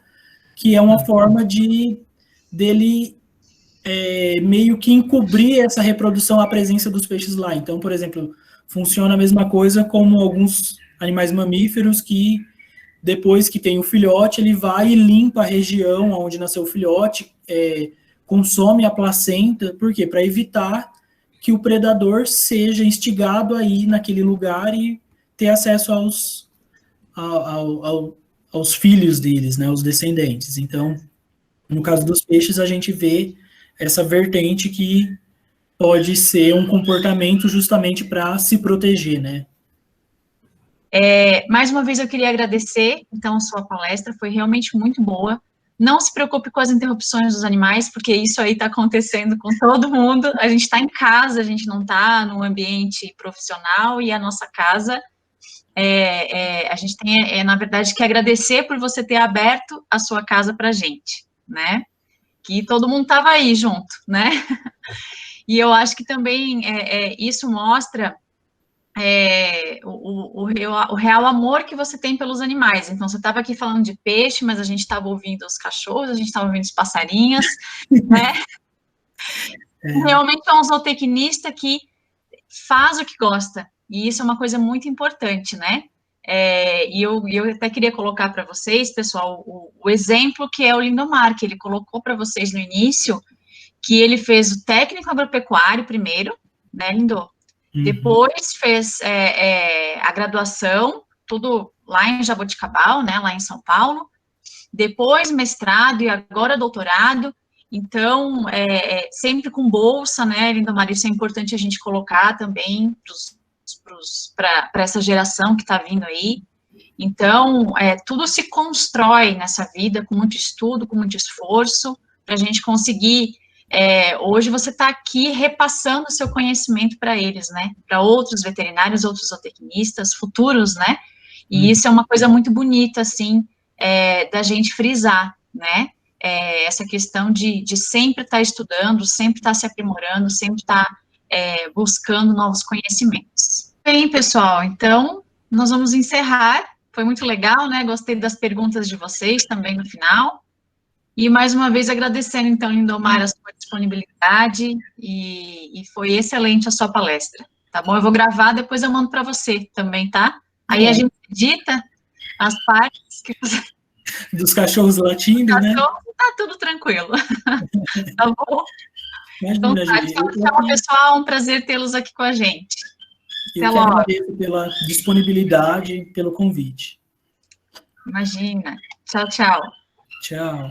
que é uma forma dele meio que encobrir essa reprodução, a presença dos peixes lá. Então, por exemplo, funciona a mesma coisa como alguns animais mamíferos que, depois que tem o filhote, ele vai e limpa a região onde nasceu o filhote, consome a placenta. Por quê? Para evitar que o predador seja instigado aí naquele lugar e ter acesso aos filhos deles, né, os descendentes. Então, no caso dos peixes, a gente vê essa vertente que pode ser um comportamento justamente para se proteger, né? Mais uma vez eu queria agradecer, então, a sua palestra, foi realmente muito boa. Não se preocupe com as interrupções dos animais, porque isso aí está acontecendo com todo mundo. A gente está em casa, a gente não está no ambiente profissional, e a nossa casa, a gente tem, na verdade, que agradecer por você ter aberto a sua casa para a gente, né? Que todo mundo estava aí junto, né? E eu acho que também isso mostra o real amor que você tem pelos animais. Então, você estava aqui falando de peixe, mas a gente estava ouvindo os cachorros, a gente estava ouvindo os passarinhos, né? Realmente é um zootecnista que faz o que gosta, e isso é uma coisa muito importante, né? E eu até queria colocar para vocês, pessoal, o exemplo que é o Lindomar, que ele colocou para vocês no início, que ele fez o técnico agropecuário primeiro, né, Lindô? Depois fez a graduação, tudo lá em Jaboticabal, né, lá em São Paulo. Depois mestrado e agora doutorado. Então, sempre com bolsa, né, Lindomar? Isso é importante a gente colocar também para essa geração que está vindo aí. Então, tudo se constrói nessa vida com muito estudo, com muito esforço, para a gente conseguir. Hoje você está aqui repassando o seu conhecimento para eles, né? Para outros veterinários, outros zootecnistas, futuros, né? E isso é uma coisa muito bonita, assim, da gente frisar, né? Essa questão de sempre estar estudando, sempre estar se aprimorando, sempre estar buscando novos conhecimentos. Bem, pessoal, então, nós vamos encerrar. Foi muito legal, né? Gostei das perguntas de vocês também no final. E, mais uma vez, agradecendo, então, Lindomar, a sua disponibilidade, e foi excelente a sua palestra, tá bom? Eu vou gravar, depois eu mando para você também, tá? Aí a gente edita as partes que você... Dos cachorros latindo, né? Tá tudo tranquilo. Tá bom? Imagina, Então, tá, tchau, pessoal, um prazer tê-los aqui com a gente. Eu que agradeço pela disponibilidade e pelo convite. Imagina. Tchau, tchau. Tchau.